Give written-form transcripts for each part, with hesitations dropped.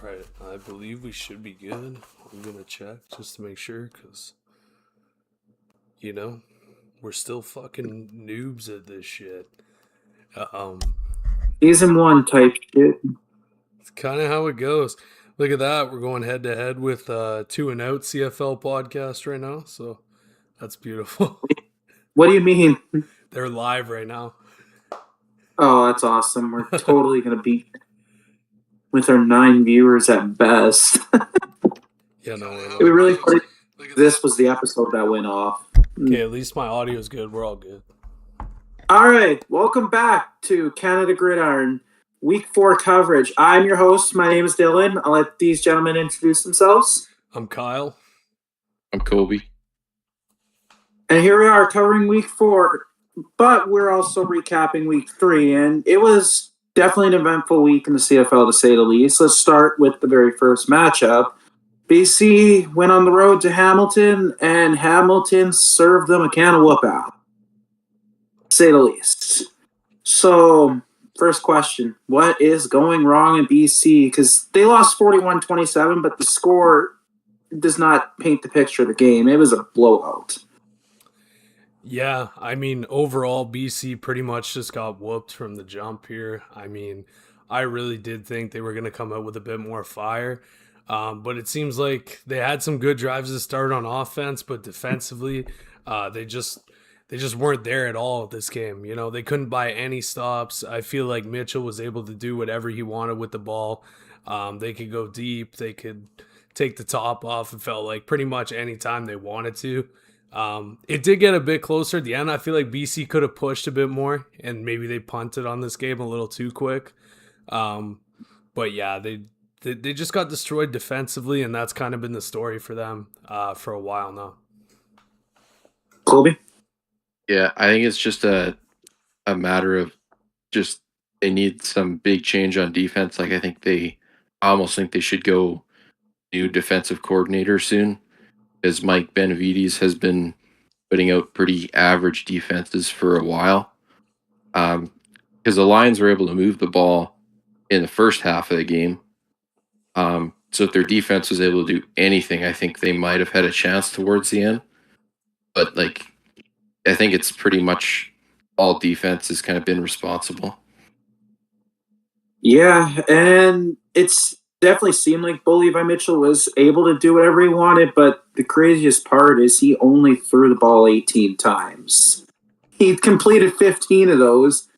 Alright, I believe we should be good. I'm gonna check just to make sure, because, you know, we're still fucking noobs at this shit. Uh, um, Season one type shit. it's kind of how it goes. Look at that. We're going head to head with Two and Out CFL podcast right now, so that's beautiful. What do you mean? They're live right now. Oh, that's awesome. We're totally gonna beat with our 9 viewers at best. Yeah, no, It would really funny if this was the episode that went off. Okay, at least my audio is good. We're all good. All right, welcome back to Canada Gridiron Week 4 coverage. I'm your host. My name is Dylan. I'll let these gentlemen introduce themselves. I'm Kyle. I'm Kobe. And here we are covering Week 4, but we're also recapping Week 3, and it was definitely an eventful week in the CFL, to say the least. Let's start with the very first matchup. BC went on the road to Hamilton, and Hamilton served them a can of whoop out, to say the least. So, first question, what is going wrong in BC? Because they lost 41-27, but the score does not paint the picture of the game. It was a blowout. Yeah, I mean, overall, BC pretty much just got whooped from the jump here. I mean, I really did think they were going to come out with a bit more fire. But it seems like they had some good drives to start on offense, but defensively, they just weren't there at all this game. You know, they couldn't buy any stops. I feel like Mitchell was able to do whatever he wanted with the ball. They could go deep. They could take the top off. It felt like pretty much any time they wanted to. It did get a bit closer at the end. I feel like BC could have pushed a bit more, and maybe they punted on this game a little too quick. But yeah, they just got destroyed defensively, and that's kind of been the story for them for a while now. Colby? Yeah, I think it's just a matter of just they need some big change on defense. Like I almost think they should go new defensive coordinator soon, as Mike Benavides has been putting out pretty average defenses for a while. Because the Lions were able to move the ball in the first half of the game. So if their defense was able to do anything, I think they might have had a chance towards the end. But I think it's pretty much all defense has kind of been responsible. Yeah, and it's definitely seemed like Bo Levi Mitchell was able to do whatever he wanted, but the craziest part is he only threw the ball 18 times. He completed 15 of those,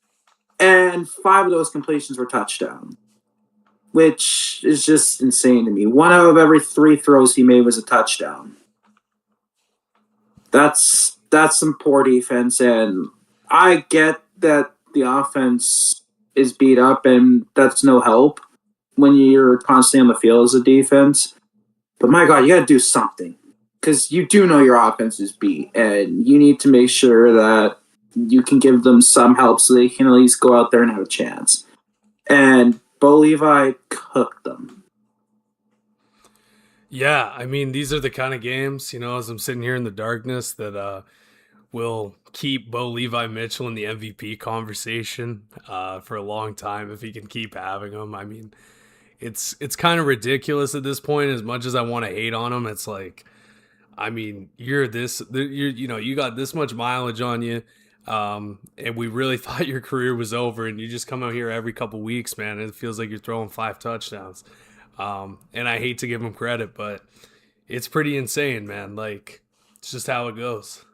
and 5 of those completions were touchdowns, which is just insane to me. 1 out of every 3 throws he made was a touchdown. That's some poor defense, and I get that the offense is beat up, and that's no help when you're constantly on the field as a defense. But my God, you got to do something, because you do know your offense is beat, and you need to make sure that you can give them some help so they can at least go out there and have a chance. And Bo Levi cooked them. Yeah, I mean, these are the kind of games, you know, as I'm sitting here in the darkness, that will keep Bo Levi Mitchell in the MVP conversation for a long time if he can keep having them. I mean, it's kind of ridiculous at this point. As much as I want to hate on him, it's like, I mean, you got this much mileage on you, and we really thought your career was over, and you just come out here every couple weeks, man, and it feels like you're throwing 5 touchdowns. And I hate to give him credit, but it's pretty insane, man. Like, it's just how it goes.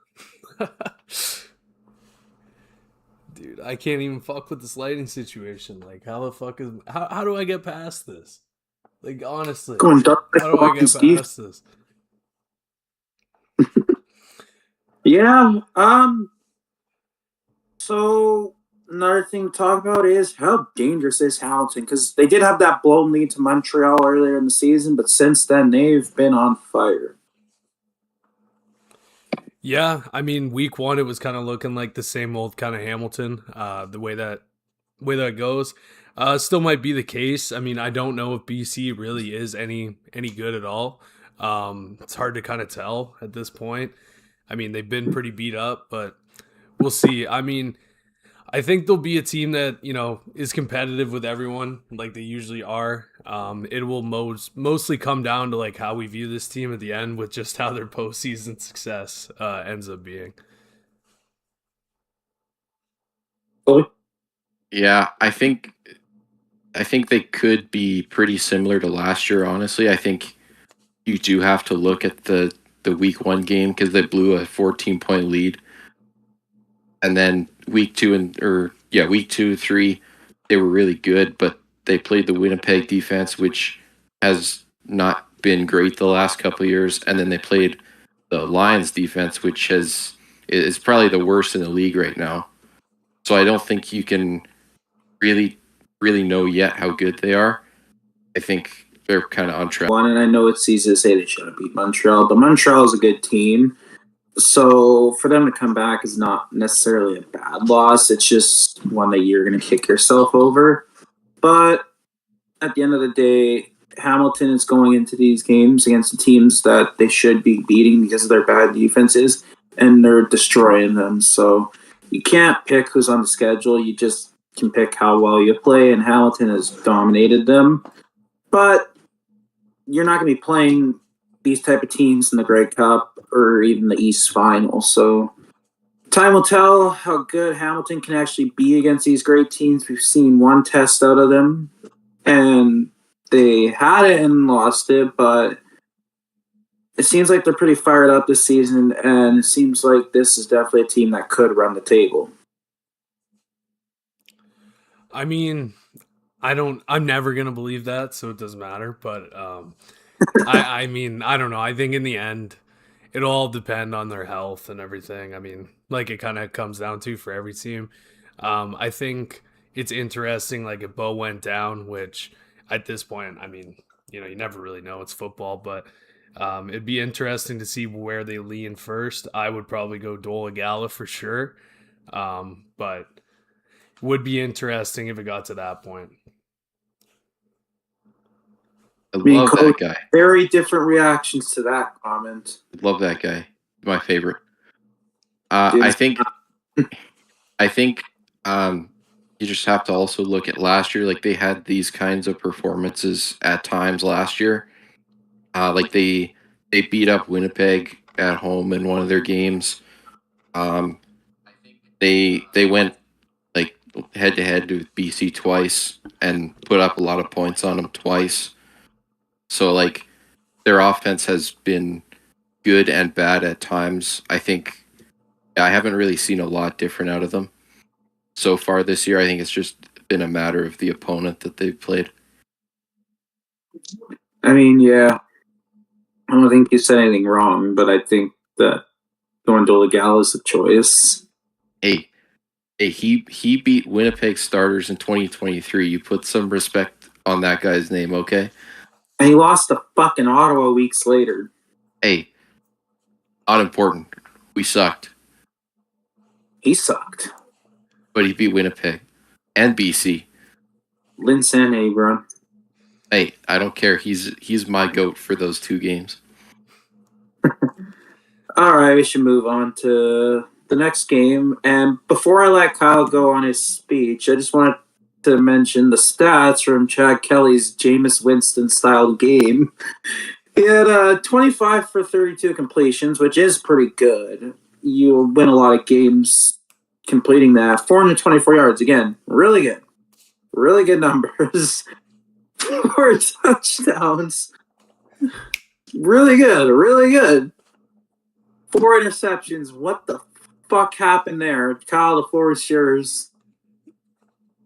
Dude, I can't even fuck with this lighting situation. Like, how the fuck is... How do I get past this? Like, honestly. Going dark, how do I get past this? Yeah. So another thing to talk about is how dangerous is Hamilton, because they did have that blown lead to Montreal earlier in the season, but since then they've been on fire. Yeah, I mean, week 1 it was kind of looking like the same old kind of Hamilton. The way that goes, still might be the case. I mean, I don't know if BC really is any good at all. It's hard to kind of tell at this point. I mean, they've been pretty beat up, but we'll see. I mean, I think they'll be a team that, you know, is competitive with everyone like they usually are. It will mostly come down to like how we view this team at the end, with just how their postseason success ends up being. Yeah, I think they could be pretty similar to last year. Honestly, I think you do have to look at the week one game because they blew a 14-point lead, and then week two and or yeah week two three they were really good, but they played the Winnipeg defense, which has not been great the last couple of years, and then they played the Lions defense, which has is probably the worst in the league right now. So I don't think you can really really know yet how good they are. I think they're kind of on track. One, and I know it's easy to say they should have beat Montreal, but Montreal is a good team. So for them to come back is not necessarily a bad loss. It's just one that you're going to kick yourself over. But at the end of the day, Hamilton is going into these games against the teams that they should be beating because of their bad defenses, and they're destroying them. So you can't pick who's on the schedule. You just can pick how well you play, and Hamilton has dominated them. But you're not going to be playing these type of teams in the Grey Cup or even the East Final. So time will tell how good Hamilton can actually be against these great teams. We've seen one test out of them, and they had it and lost it, but it seems like they're pretty fired up this season, and it seems like this is definitely a team that could run the table. I mean, I'm never gonna believe that, so it doesn't matter. But I mean, I don't know. I think in the end, it'll all depend on their health and everything. I mean, like it kind of comes down to for every team. I think it's interesting, like if Bo went down, which at this point, I mean, you never really know. It's football, but it'd be interesting to see where they lean first. I would probably go Dolegala for sure, but would be interesting if it got to that point. I I mean, love that guy. very different reactions to that comment. Love that guy. My favorite. Dude, I think you just have to also look at last year. Like they had these kinds of performances at times last year. Like they beat up Winnipeg at home in one of their games. Um, they went like head to head with BC twice and put up a lot of points on them twice. So like their offense has been good and bad at times. I think I haven't really seen a lot different out of them so far this year. I think it's just been a matter of the opponent that they've played. I mean, yeah, I don't think you said anything wrong, but I think that going Dolegala is the choice. Hey, he beat Winnipeg starters in 2023. You put some respect on that guy's name, okay? And he lost to fucking Ottawa weeks later. Hey, not important. We sucked, He sucked. but he beat Winnipeg and BC. Linsan Abram. Hey, I don't care. He's my goat for those two games. All right, we should move on to the next game. And before I let Kyle go on his speech, I just wanted to mention the stats from Chad Kelly's Jameis Winston style game. He had 25 for 32 completions, which is pretty good. You win a lot of games completing that. 424 yards, again, really good. Really good numbers. 4 touchdowns. Really good, really good. 4 interceptions. What the fuck happened there? Kyle, the floor is yours.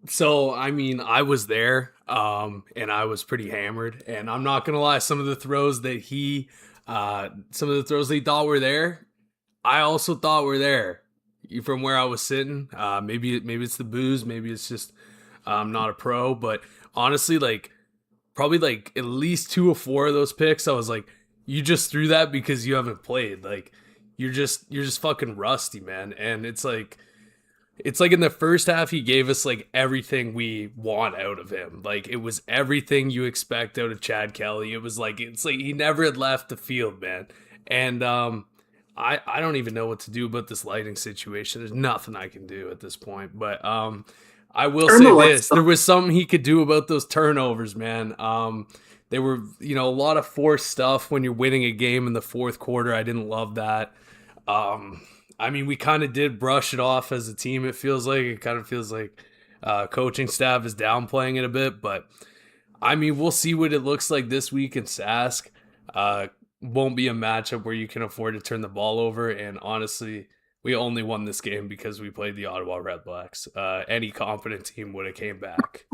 So, I mean, I was there, and I was pretty hammered. And I'm not gonna lie, some of the throws that he thought were there, I also thought were there. From where I was sitting, maybe it's the booze, maybe it's just not a pro. But honestly, like probably like at least 2 or 4 of those picks, I was like, you just threw that because you haven't played. Like you're just fucking rusty, man. And it's like in the first half, he gave us like everything we want out of him. Like it was everything you expect out of Chad Kelly. It's like he never had left the field, man. And I don't even know what to do about this lighting situation. There's nothing I can do at this point. But I will Turn the say lights this: there off. was something he could do about those turnovers, man. They were, a lot of forced stuff when you're winning a game in the fourth quarter. I didn't love that. Um, I mean, we kind of did brush it off as a team. It kind of feels like coaching staff is downplaying it a bit, but I mean, we'll see what it looks like this week in Sask. Uh, won't be a matchup where you can afford to turn the ball over. And honestly, we only won this game because we played the Ottawa Redblacks. Any competent team would have came back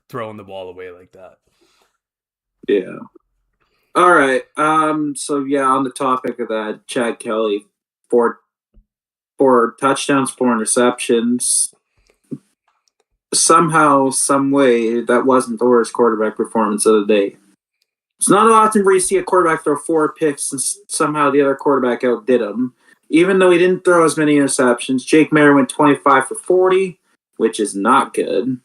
throwing the ball away like that. Yeah. All right. So yeah, on the topic of that, Chad Kelly, four touchdowns, 4 interceptions. Somehow, some way, that wasn't the worst quarterback performance of the day. It's not often where you see a quarterback throw 4 picks and somehow the other quarterback outdid him. Even though he didn't throw as many interceptions, Jake Maier went 25 for 40, which is not good.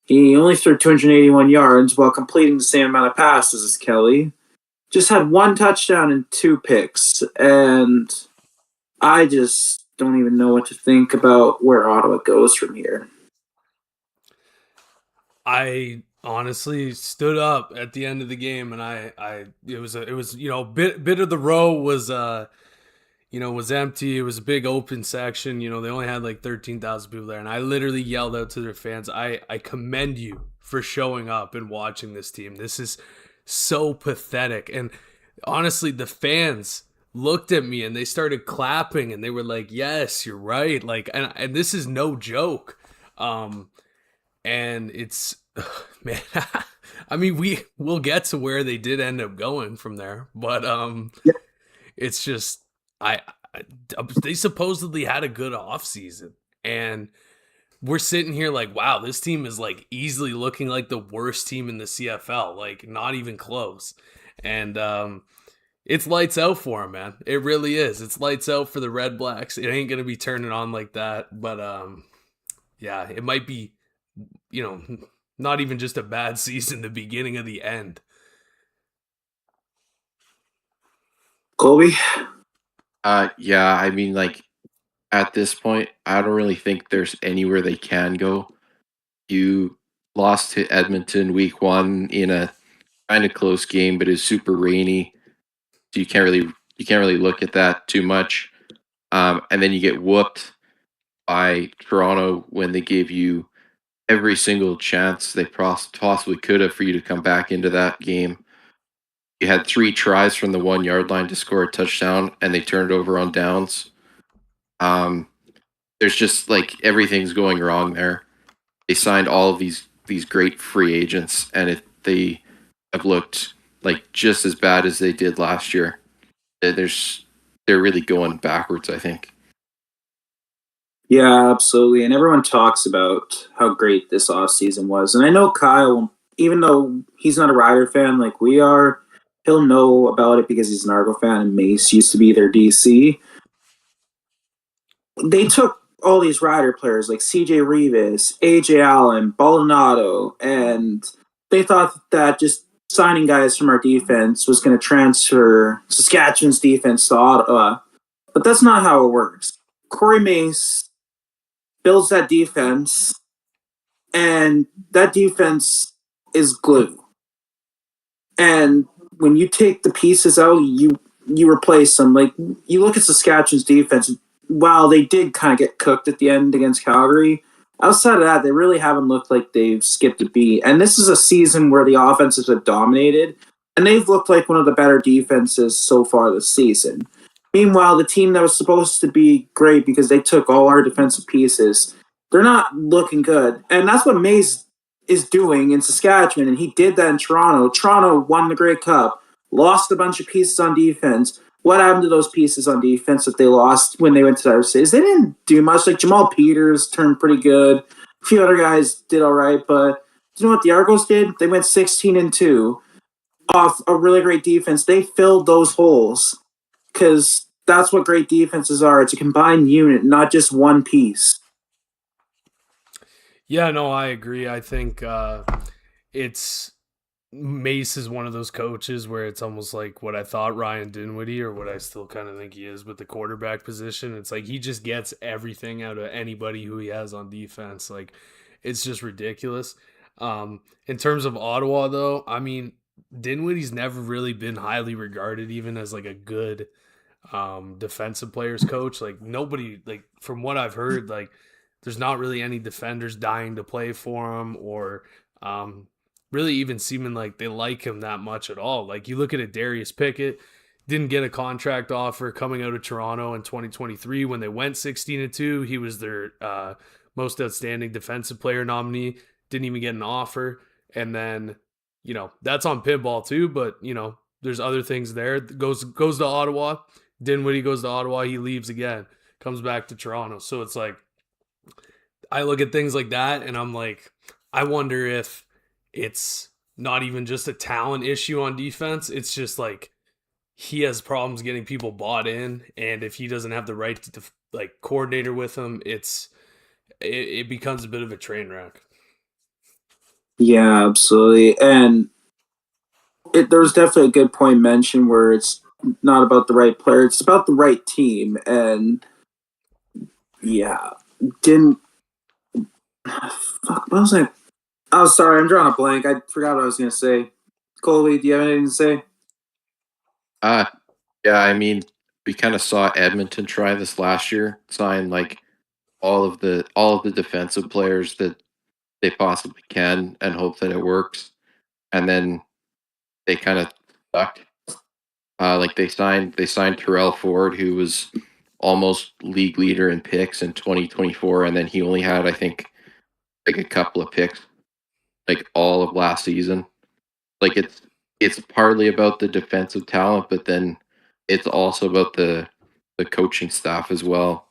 He only threw 281 yards while completing the same amount of passes as Kelly. Just had 1 touchdown and 2 picks, and I just don't even know what to think about where Ottawa goes from here. I honestly stood up at the end of the game, and it was bit of the row was was empty. It was a big open section. They only had like 13,000 people there, and I literally yelled out to their fans, I commend you for showing up and watching this team. This is so pathetic. And honestly, the fans looked at me and they started clapping and they were like, yes, you're right. Like, and this is no joke. And it's man, I mean, we'll get to where they did end up going from there, but Yeah. it's just I they supposedly had a good offseason, and we're sitting here like, wow, this team is like easily looking like the worst team in the CFL, like not even close. And it's lights out for them, man. It really is. It's lights out for the Red Blacks. It ain't gonna be turning on like that, but yeah, it might be, you know, not even just a bad season, the beginning of the end. Colby? Yeah, I mean, like at this point, I don't really think there's anywhere they can go. You lost to Edmonton week 1 in a kind of close game, but it's super rainy, so you can't really look at that too much. And then you get whooped by Toronto when they gave you every single chance they possibly could have for you to come back into that game. You had 3 tries from the 1 yard line to score a touchdown, and they turned over on downs. Um, there's just like everything's going wrong there. They signed all of these great free agents, and they have looked like just as bad as they did last year. They're really going backwards, I think. Yeah, absolutely. And everyone talks about how great this offseason was. And I know Kyle, even though he's not a Rider fan like we are, he'll know about it because he's an Argo fan and Mace used to be their DC. They took all these Rider players like CJ Revis, AJ Allen, Baldonado, and they thought that just signing guys from our defense was going to transfer Saskatchewan's defense to Ottawa. But that's not how it works. Corey Mace builds that defense, and that defense is glue. And when you take the pieces out, you replace them. Like you look at Saskatchewan's defense. While they did kind of get cooked at the end against Calgary, outside of that, they really haven't looked like they've skipped a beat. And this is a season where the offenses have dominated, and they've looked like one of the better defenses so far this season. Meanwhile, the team that was supposed to be great because they took all our defensive pieces, they're not looking good. And that's what Mays is doing in Saskatchewan, and he did that in Toronto. Toronto won the Grey Cup, lost a bunch of pieces on defense. What happened to those pieces on defense that they lost when they went to the other cities? They didn't do much. Like Jamal Peters turned pretty good. A few other guys did all right, but you know what the Argos did? They went 16-2 off a really great defense. They filled those holes because that's what great defenses are. It's a combined unit, not just one piece. Yeah, no, I agree. I think it's Mace is one of those coaches where it's almost like what I thought Ryan Dinwiddie, or what I still kind of think he is with the quarterback position. It's like he just gets everything out of anybody who he has on defense. Like It's just ridiculous. In terms of Ottawa, though, I mean, Dinwiddie's never really been highly regarded, even as like a good defensive players coach. Like nobody, like from what I've heard, like there's not really any defenders dying to play for him, or um, really even seeming like they like him that much at all. Like you look at it, Darius Pickett didn't get a contract offer coming out of Toronto in 2023 when they went 16-2. He was their most outstanding defensive player nominee. Didn't even get an offer, and then that's on pinball too. But there's other things there. Goes to Ottawa. Dinwiddie goes to Ottawa. He leaves again. Comes back to Toronto. So it's like I look at things like that, and I'm like, I wonder if it's not even just a talent issue on defense. It's just like he has problems getting people bought in, and if he doesn't have the right coordinator with him, it becomes a bit of a train wreck. Yeah, absolutely. And there's definitely a good point mentioned where it's not about the right player, it's about the right team. And yeah, didn't fuck, what was I? Oh, sorry, I'm drawing a blank. I forgot what I was gonna say. Coley, do you have anything to say? Yeah, I mean, we kind of saw Edmonton try this last year, sign like all of the defensive players that they possibly can and hope that it works. And then they kind of stuck. Like they signed Terrell Ford, who was almost league leader in picks in 2024, and then he only had, I think, like a couple of picks like all of last season. Like it's partly about the defensive talent, but then it's also about the coaching staff as well,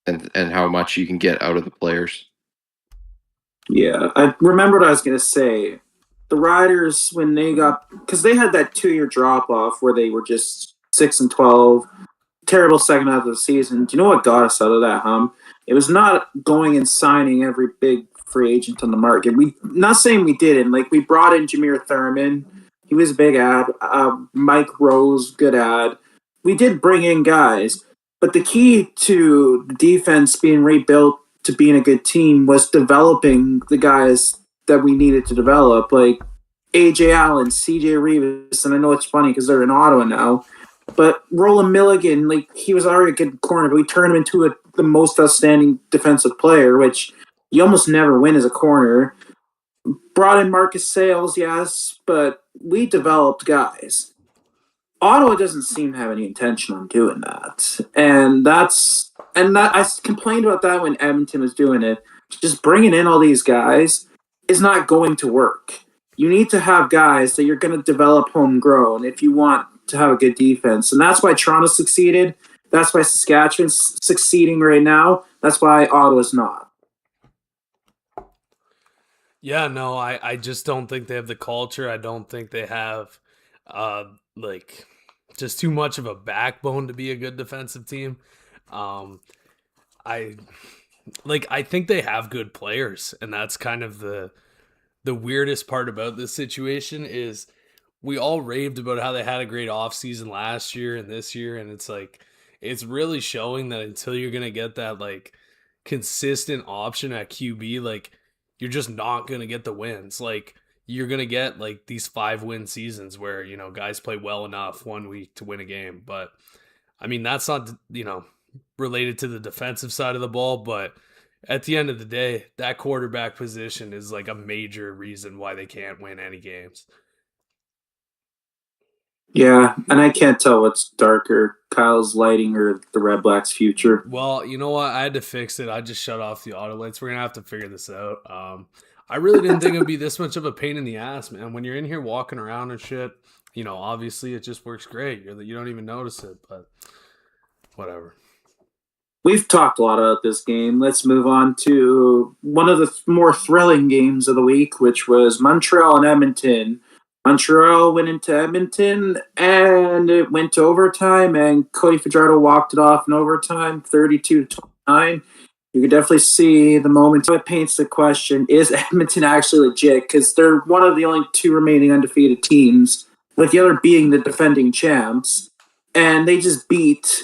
and how much you can get out of the players. Yeah, I remember what I was gonna say. The Riders, when they got, because they had that 2 year drop off where they were just 6-12, terrible second half of the season. Do you know what got us out of that hump? It was not going and signing every big free agent on the market. We not saying we didn't. Like we brought in Jameer Thurman. He was a big ad. Mike Rose, good ad. We did bring in guys, but the key to the defense being rebuilt to being a good team was developing the guys that we needed to develop, like AJ Allen, CJ Reeves, and I know it's funny because they're in Ottawa now. But Roland Milligan, like he was already a good corner, but we turned him into the most outstanding defensive player, which you almost never win as a corner. Brought in Marcus Sales, yes, but we developed guys. Ottawa doesn't seem to have any intention on doing that, and that I complained about that when Edmonton was doing it. Just bringing in all these guys is not going to work. You need to have guys that you're going to develop homegrown if you want to have a good defense. And that's why Toronto succeeded. That's why Saskatchewan's succeeding right now. That's why Ottawa's not. Yeah, no, I just don't think they have the culture. I don't think they have uh like just too much of a backbone to be a good defensive team. Um I I think they have good players, and that's kind of the weirdest part about this situation is we all raved about how they had a great offseason last year and this year, and it's like it's really showing that until you're gonna get that consistent option at QB, you're just not gonna get the wins. Like you're gonna get these 5-win seasons where guys play well enough one week to win a game. But I mean that's not related to the defensive side of the ball, but at the end of the day, that quarterback position is a major reason why they can't win any games. Yeah, and I can't tell what's darker, Kyle's lighting or the Red Blacks' future. Well, you know what? I had to fix it. I just shut off the auto lights. We're gonna have to figure this out. I really didn't think it'd be this much of a pain in the ass, man. When you're in here walking around and shit, obviously it just works great. You don't even notice it, but whatever. We've talked a lot about this game. Let's move on to one of the more thrilling games of the week, which was Montreal and Edmonton. Montreal went into Edmonton, and it went to overtime, and Cody Fajardo walked it off in overtime, 32-29. You could definitely see the moment. So it paints the question, is Edmonton actually legit? Because they're one of the only two remaining undefeated teams, with the other being the defending champs. And they just beat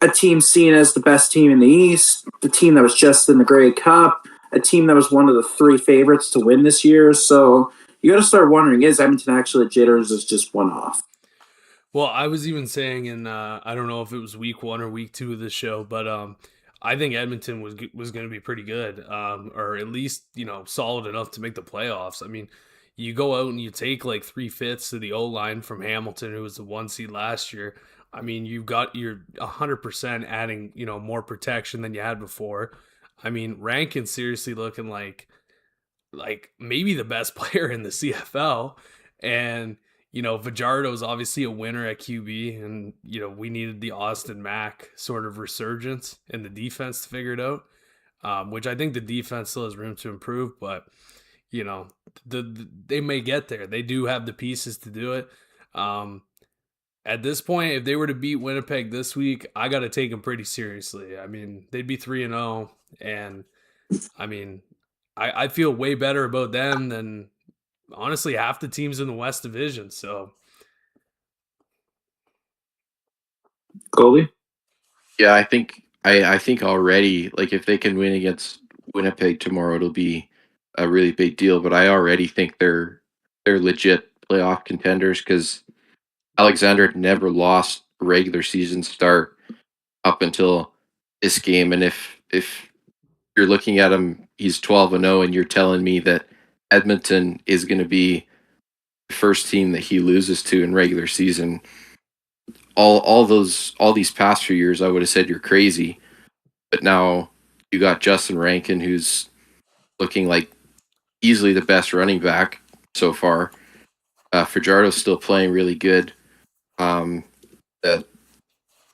a team seen as the best team in the East, the team that was just in the Grey Cup. a team that was one of the three favorites to win this year. So you got to start wondering, is Edmonton actually legit or is this just one off? Well, I was even saying in I don't know if it was week 1 or week 2 of the show, but I think Edmonton was going to be pretty good, or at least solid enough to make the playoffs. I mean, you go out and you take like 3/5 of the O line from Hamilton, who was the 1 seed last year. I mean, you're 100% adding more protection than you had before. I mean, Rankin's seriously looking like maybe the best player in the CFL. And, Fajardo's obviously a winner at QB. And, we needed the Austin Mack sort of resurgence in the defense to figure it out, which I think the defense still has room to improve. But, you know, they may get there. They do have the pieces to do it. At this point, if they were to beat Winnipeg this week, I got to take them pretty seriously. I mean, they'd be 3-0. And, I mean, I feel way better about them than honestly half the teams in the West Division. So Colby? Yeah, I think already, like if they can win against Winnipeg tomorrow, it'll be a really big deal. But I already think they're legit playoff contenders because Alexander had never lost a regular season start up until this game. And if you're looking at him, he's 12-0, and you're telling me that Edmonton is going to be the first team that he loses to in regular season. All these past few years, I would have said you're crazy, but now you got Justin Rankin, who's looking like easily the best running back so far. Fajardo's still playing really good. The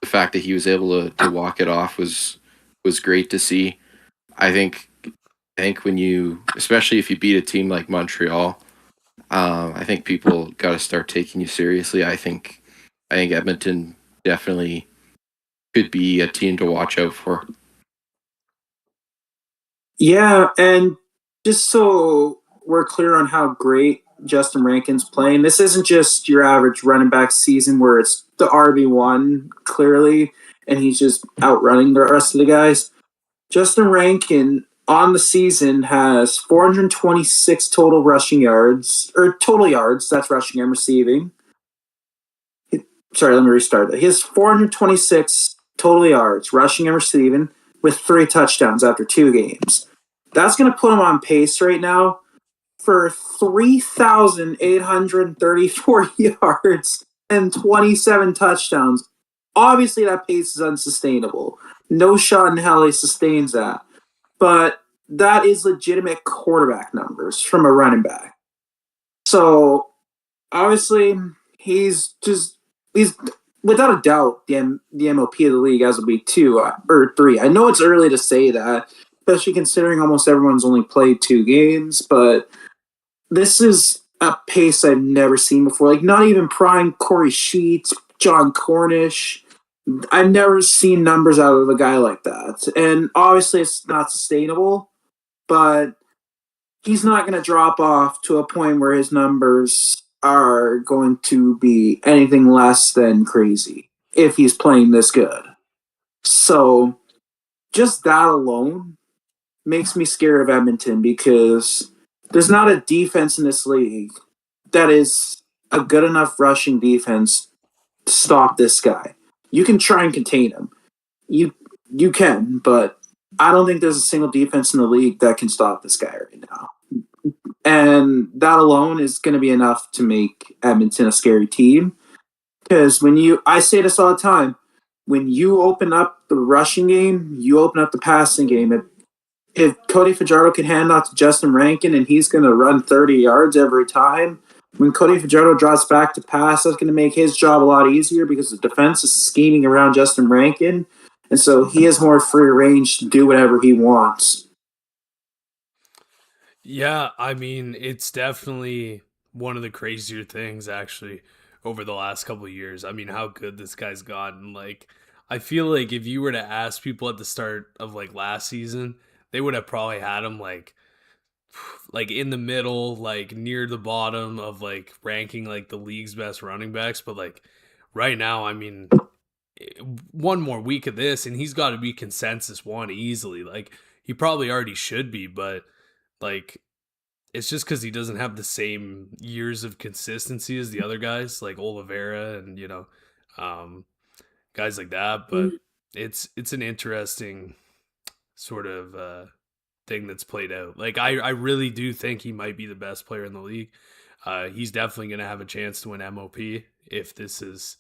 the fact that he was able to walk it off was great to see. I think when you, especially if you beat a team like Montreal, I think people got to start taking you seriously. I think Edmonton definitely could be a team to watch out for. Yeah, and just so we're clear on how great Justin Rankin's playing, this isn't just your average running back season where it's the RB1 clearly, and he's just outrunning the rest of the guys. Justin Rankin on the season has 426 total rushing yards, or total yards, that's rushing and receiving. Sorry, let me restart that. He has 426 total yards, rushing and receiving, with 3 touchdowns after 2 games. That's going to put him on pace right now for 3,834 yards and 27 touchdowns. Obviously, that pace is unsustainable. No shot in hell he sustains that. But that is legitimate quarterback numbers from a running back. So, obviously, he's without a doubt the MOP of the league as of week 2 or 3. I know it's early to say that, especially considering almost everyone's only played 2 games, but this is a pace I've never seen before. Like, not even prime Corey Sheets, John Cornish. I've never seen numbers out of a guy like that. And obviously, it's not sustainable, but he's not going to drop off to a point where his numbers are going to be anything less than crazy if he's playing this good. So, just that alone makes me scared of Edmonton because there's not a defense in this league that is a good enough rushing defense to stop this guy. You can try and contain him. You can, but I don't think there's a single defense in the league that can stop this guy right now. And that alone is going to be enough to make Edmonton a scary team. Because I say this all the time, when you open up the rushing game, you open up the passing game. If Cody Fajardo can hand off to Justin Rankin and he's going to run 30 yards every time, when Cody Fajardo drops back to pass, that's going to make his job a lot easier because the defense is scheming around Justin Rankin. And so he has more free range to do whatever he wants. yeah, I mean, it's definitely one of the crazier things actually over the last couple of years. I mean, how good this guy's gotten. Like, I feel like if you were to ask people at the start of like last season, they would have probably had him like in the middle, like near the bottom of like ranking like the league's best running backs. But like right now, I mean, one more week of this, and he's got to be consensus one easily. Like he probably already should be, but like it's just because he doesn't have the same years of consistency as the other guys, like Oliveira and um, guys like that. But it's an interesting sort of thing that's played out. Like I really do think he might be the best player in the league. He's definitely going to have a chance to win MOP if this is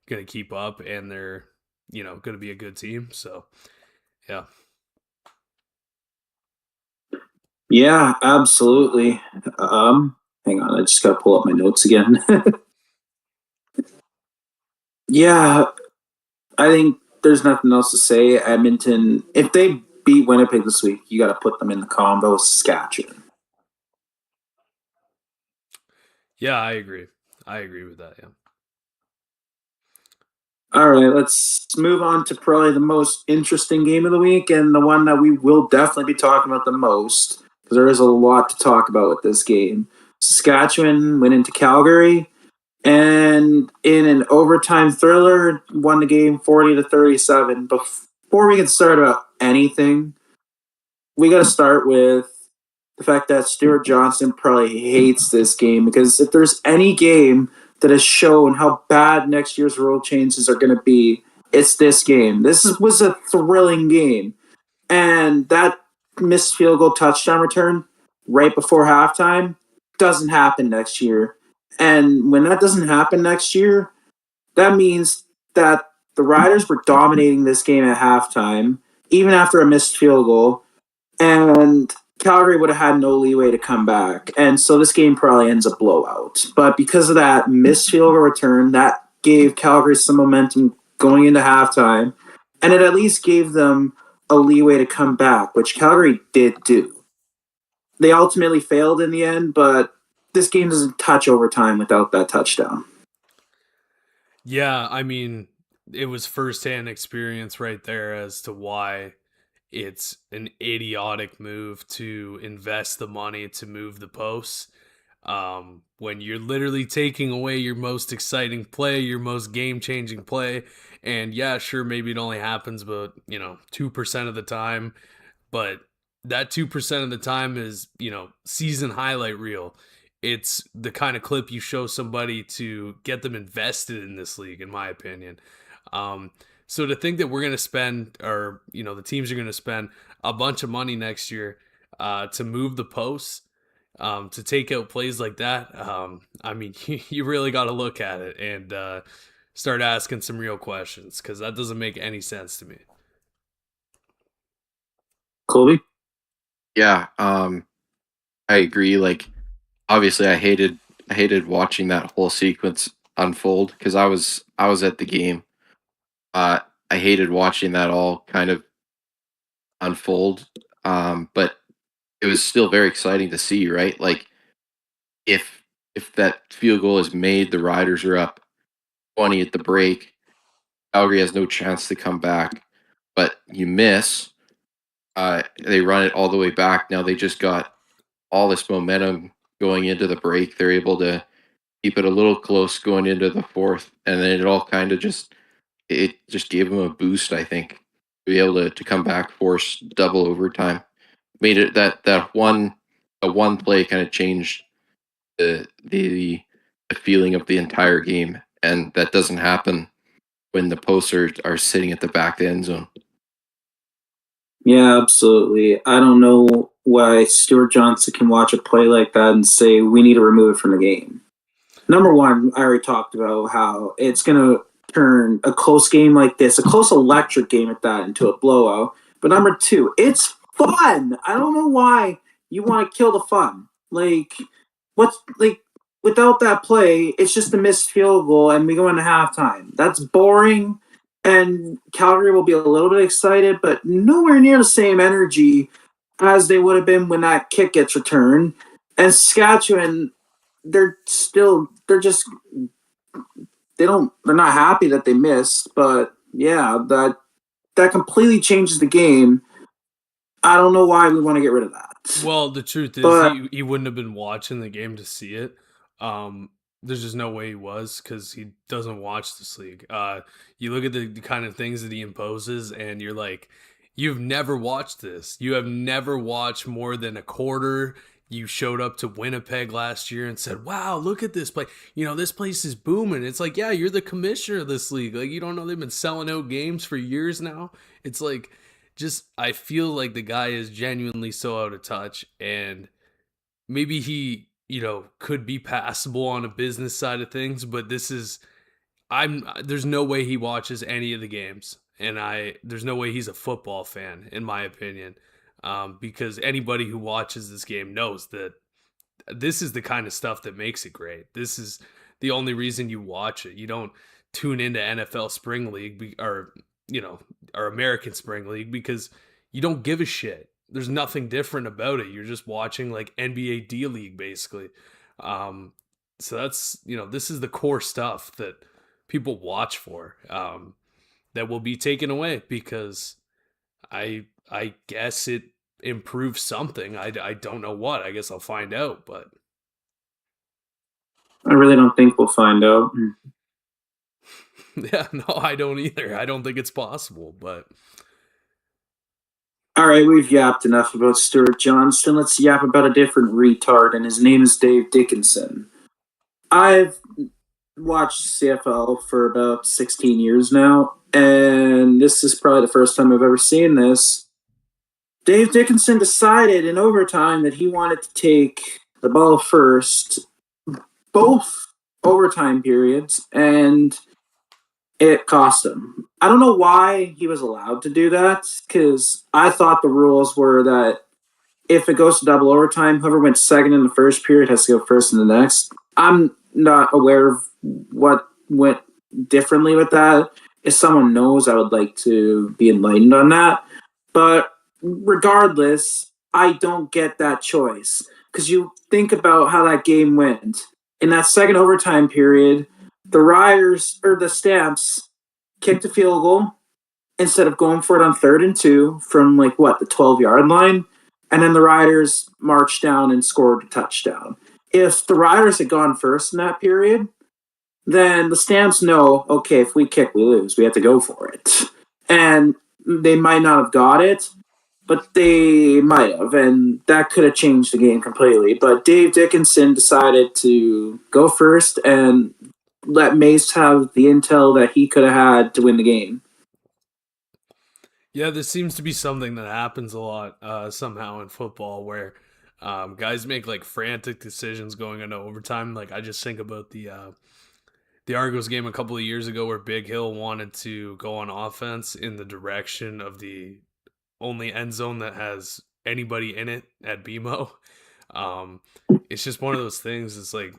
going to keep up and they're going to be a good team. So yeah. Yeah, absolutely. Hang on, I just got to pull up my notes again. Yeah, I think there's nothing else to say. Edmonton, if they beat Winnipeg this week, you got to put them in the combo with Saskatchewan. Yeah, I agree. I agree with that. Yeah. All right, let's move on to probably the most interesting game of the week and the one that we will definitely be talking about the most because there is a lot to talk about with this game. Saskatchewan went into Calgary and in an overtime thriller won the game 40-37. Before we can start about anything, we got to start with the fact that Stuart Johnson probably hates this game because if there's any game that has shown how bad next year's rule changes are going to be, it's this game. Was a thrilling game. And that missed field goal touchdown return right before halftime doesn't happen next year. And when that doesn't happen next year, that means that the Riders were dominating this game at halftime, even after a missed field goal, and Calgary would have had no leeway to come back. And so this game probably ends a blowout. But because of that missed field goal return, that gave Calgary some momentum going into halftime, and it at least gave them a leeway to come back, which Calgary did do. They ultimately failed in the end, but this game doesn't touch overtime without that touchdown. Yeah, I mean, it was firsthand experience right there as to why it's an idiotic move to invest the money to move the posts. When you're literally taking away your most exciting play, your most game changing play. And yeah, sure, maybe it only happens, but 2% of the time. But that 2% of the time is, season highlight reel. It's the kind of clip you show somebody to get them invested in this league, in my opinion. Um, so to think that we're going to spend, or, the teams are going to spend a bunch of money next year to move the posts, to take out plays like that, I mean, you really got to look at it and start asking some real questions because that doesn't make any sense to me. Colby? Yeah, I agree. Like, obviously, I hated watching that whole sequence unfold because I was at the game. Uh, I hated watching that all kind of unfold. But it was still very exciting to see, right? Like, if if that field goal is made, the Riders are up 20 at the break. Calgary has no chance to come back, but you miss. They run it all the way back. Now they just got all this momentum going into the break. They're able to keep it a little close going into the fourth, and then it just gave them a boost. I think to be able to come back, force double overtime, made it that one play kind of changed the feeling of the entire game, and that doesn't happen when the posts are sitting at the back of the end zone. Yeah, absolutely. I don't know why Stuart Johnson can watch a play like that and say we need to remove it from the game. Number one, I already talked about how it's going to turn a close game like this, a close electric game at that, into a blowout. But number two, it's fun. I don't know why you want to kill the fun. Without that play, it's just a missed field goal and we go into halftime. That's boring. And Calgary will be a little bit excited, but nowhere near the same energy as they would have been when that kick gets returned. And Saskatchewan, they're not happy that they missed, but yeah, that completely changes the game. I don't know why we want to get rid of that. Well, the truth is, But he wouldn't have been watching the game to see it. There's just no way he was because he doesn't watch this league. You look at the kind of things that he imposes, and you're like, You've never watched this. You have never watched more than a quarter. You showed up to Winnipeg last year and said, "Wow, look at this place. This place is booming." It's like, yeah, you're the commissioner of this league. Like, you don't know they've been selling out games for years now. It's like, just I feel like the guy is genuinely so out of touch, and maybe he, could be passable on a business side of things, but this is there's no way he watches any of the games, and there's no way he's a football fan, in my opinion, because anybody who watches this game knows that this is the kind of stuff that makes it great. This is the only reason you watch it. You don't tune into NFL Spring League or American Spring League because you don't give a shit. There's nothing different about it. You're just watching like NBA D League basically. So that's this is the core stuff that people watch for, that will be taken away because I guess it improves something. I don't know what. I guess I'll find out, but I really don't think we'll find out. yeah, no, I don't either. I don't think it's possible, but All right, we've yapped enough about Stuart Johnston. Let's yap about a different retard, and his name is Dave Dickinson. I've watched CFL for about 16 years now, and this is probably the first time I've ever seen this. Dave Dickinson decided in overtime that he wanted to take the ball first, both overtime periods, and it cost him. I don't know why he was allowed to do that, because I thought the rules were that if it goes to double overtime, whoever went second in the first period has to go first in the next. I'm not aware of what went differently with that. If someone knows, I would like to be enlightened on that. But regardless, I don't get that choice. Because you think about how that game went. In that second overtime period, the Riders, or the Stamps, kicked a field goal instead of going for it on 3rd and 2 from, the 12-yard line. And then the Riders marched down and scored a touchdown. If the Riders had gone first in that period, then the Stamps know, okay, if we kick, we lose. We have to go for it. And they might not have got it, but they might have, and that could have changed the game completely. But Dave Dickinson decided to go first and let Mace have the intel that he could have had to win the game. yeah, this seems to be something that happens a lot somehow in football where guys make like frantic decisions going into overtime. Like I just think about the Argos game a couple of years ago where Big Hill wanted to go on offense in the direction of the only end zone that has anybody in it at BMO. It's just one of those things. It's like,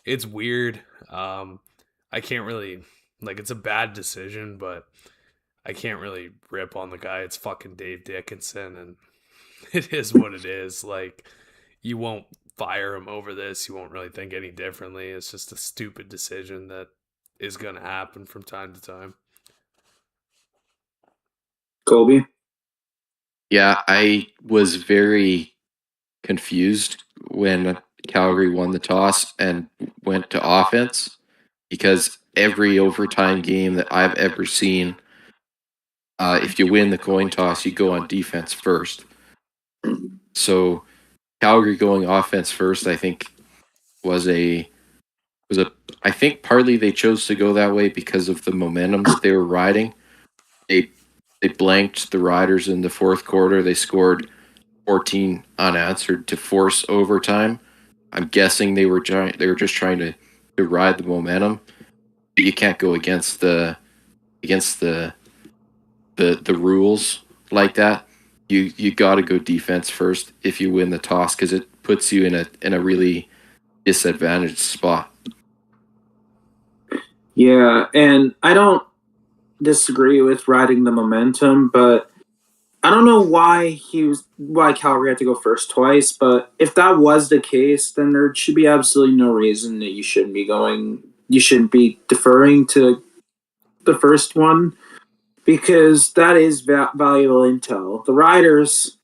it's weird. I can't really, it's a bad decision, but I can't really rip on the guy. It's fucking Dave Dickinson, and it is what it is. Like, you won't fire him over this. You won't really think any differently. It's just a stupid decision that is going to happen from time to time. Colby? Yeah, I was very confused when Calgary won the toss and went to offense because every overtime game that I've ever seen, if you win the coin toss, you go on defense first. So Calgary going offense first, I think, was a I think partly they chose to go that way because of the momentum that they were riding. They blanked the Riders in the fourth quarter. They scored 14 unanswered to force overtime. I'm guessing they were just trying to ride the momentum. But you can't go against the rules like that. You got to go defense first if you win the toss because it puts you in a really disadvantaged spot. Yeah, and I don't disagree with riding the momentum, but I don't know why Calgary had to go first twice. But if that was the case, then there should be absolutely no reason that you shouldn't be deferring to the first one, because that is valuable intel. The Riders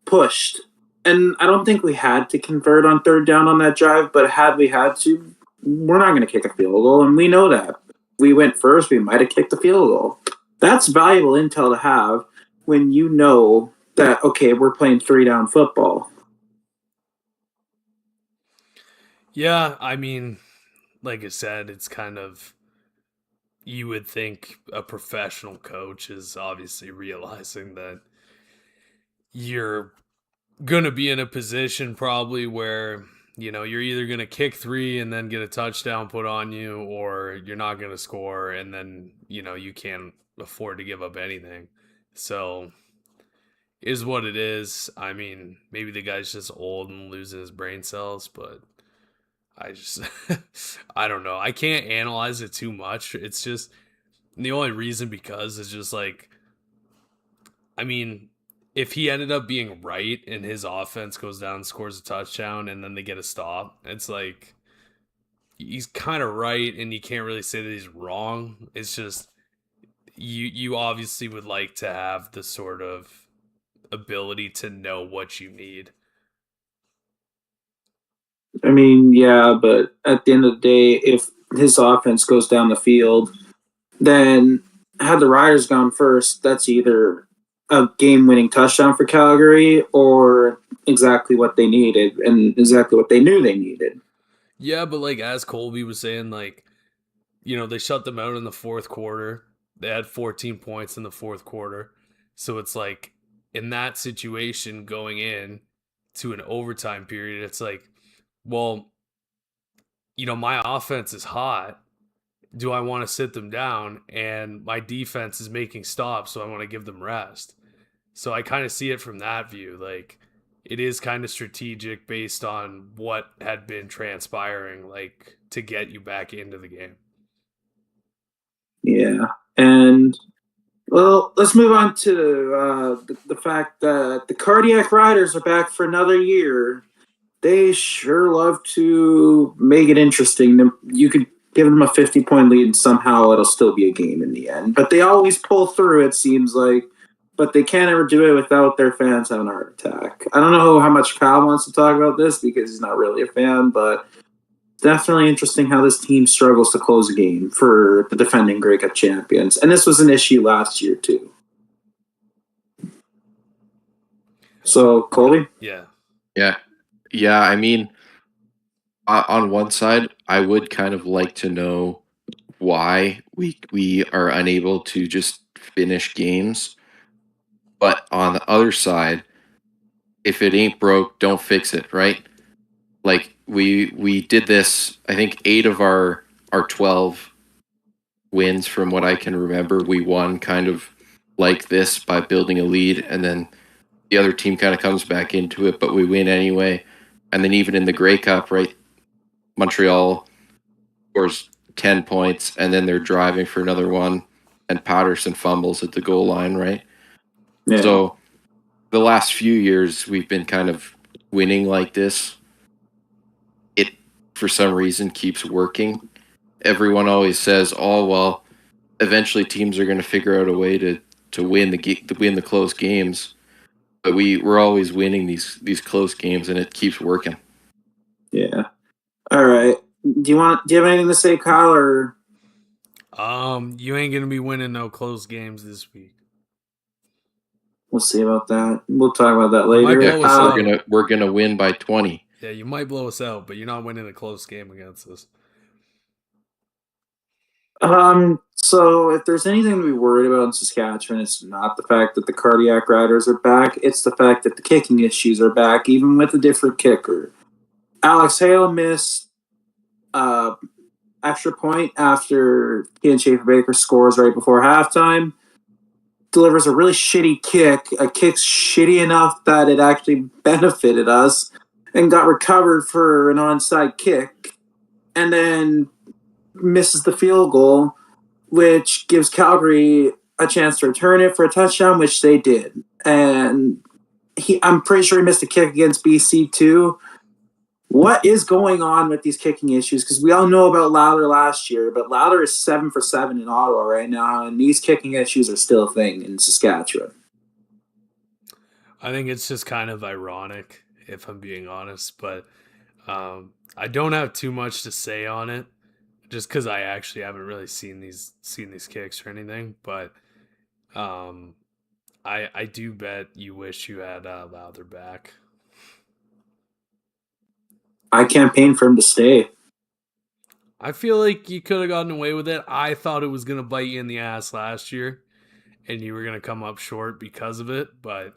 pushed, and I don't think we had to convert on 3rd down on that drive, but had we had to, we're not going to kick a field goal, and we know that. We went first, we might have kicked the field goal. That's valuable intel to have. when you know that, okay, we're playing 3-down football? Yeah, I mean, like I said, it's kind of, you would think a professional coach is obviously realizing that you're going to be in a position probably where, you're either going to kick three and then get a touchdown put on you, or you're not going to score and then, you can't afford to give up anything. So, is what it is. I mean, maybe the guy's just old and losing his brain cells, but I just, I don't know. I can't analyze it too much. It's just, the only reason because it's just like, I mean, if he ended up being right and his offense goes down and scores a touchdown and then they get a stop, it's like he's kind of right and you can't really say that he's wrong. It's just you obviously would like to have the sort of ability to know what you need. I mean, yeah, but at the end of the day, if his offense goes down the field, then had the Riders gone first, that's either a game-winning touchdown for Calgary or exactly what they needed and exactly what they knew they needed. Yeah, but like as Colby was saying, like, they shut them out in the fourth quarter. They had 14 points in the fourth quarter. So it's like in that situation going in to an overtime period, it's like, well, my offense is hot. Do I want to sit them down? And my defense is making stops, so I want to give them rest. So I kind of see it from that view. Like, it is kind of strategic based on what had been transpiring, like to get you back into the game. Yeah. And, well, let's move on to the fact that the Cardiac Riders are back for another year. They sure love to make it interesting. You could give them a 50-point lead and somehow it'll still be a game in the end. But they always pull through, it seems like. But they can't ever do it without their fans having a heart attack. I don't know how much Kyle wants to talk about this because he's not really a fan, but definitely interesting how this team struggles to close a game for the defending Grey Cup champions. And this was an issue last year, too. So, Colby? Yeah. Yeah. I mean, on one side, I would kind of like to know why we are unable to just finish games. But on the other side, if it ain't broke, don't fix it, right? Like we did this, I think 8 of our 12 wins from what I can remember, we won kind of like this by building a lead and then the other team kind of comes back into it, but we win anyway. And then even in the Grey Cup, right? Montreal scores 10 points and then they're driving for another one and Patterson fumbles at the goal line, right? Yeah. So the last few years we've been kind of winning like this. It for some reason keeps working. Everyone always says, "Oh well, eventually teams are going to figure out a way to win to win the close games." But we're always winning these close games, and it keeps working. Yeah. All right. Do you have anything to say, Kyle, or You ain't gonna be winning no close games this week. we'll see about that. We'll talk about that You might later. blow us out. We're gonna win by 20. Yeah, you might blow us out, but you're not winning a close game against us. So if there's anything to be worried about in Saskatchewan, it's not the fact that the Cardiac Riders are back. It's the fact that the kicking issues are back, even with a different kicker. Alex Hale missed extra point after Ian Schaefer Baker scores right before halftime. Delivers a really shitty kick, a kick shitty enough that it actually benefited us, and got recovered for an onside kick, and then misses the field goal, which gives Calgary a chance to return it for a touchdown, which they did. And I'm pretty sure he missed a kick against BC too. What is going on with these kicking issues? Because we all know about Lowder last year, but Lowder is 7 for 7 in Ottawa right now, and these kicking issues are still a thing in Saskatchewan. I think it's just kind of ironic, if I'm being honest, but I don't have too much to say on it, just because I actually haven't really seen these kicks or anything. But I do bet you wish you had Lowther back. I campaigned for him to stay. I feel like you could have gotten away with it. I thought it was going to bite you in the ass last year, and you were going to come up short because of it, but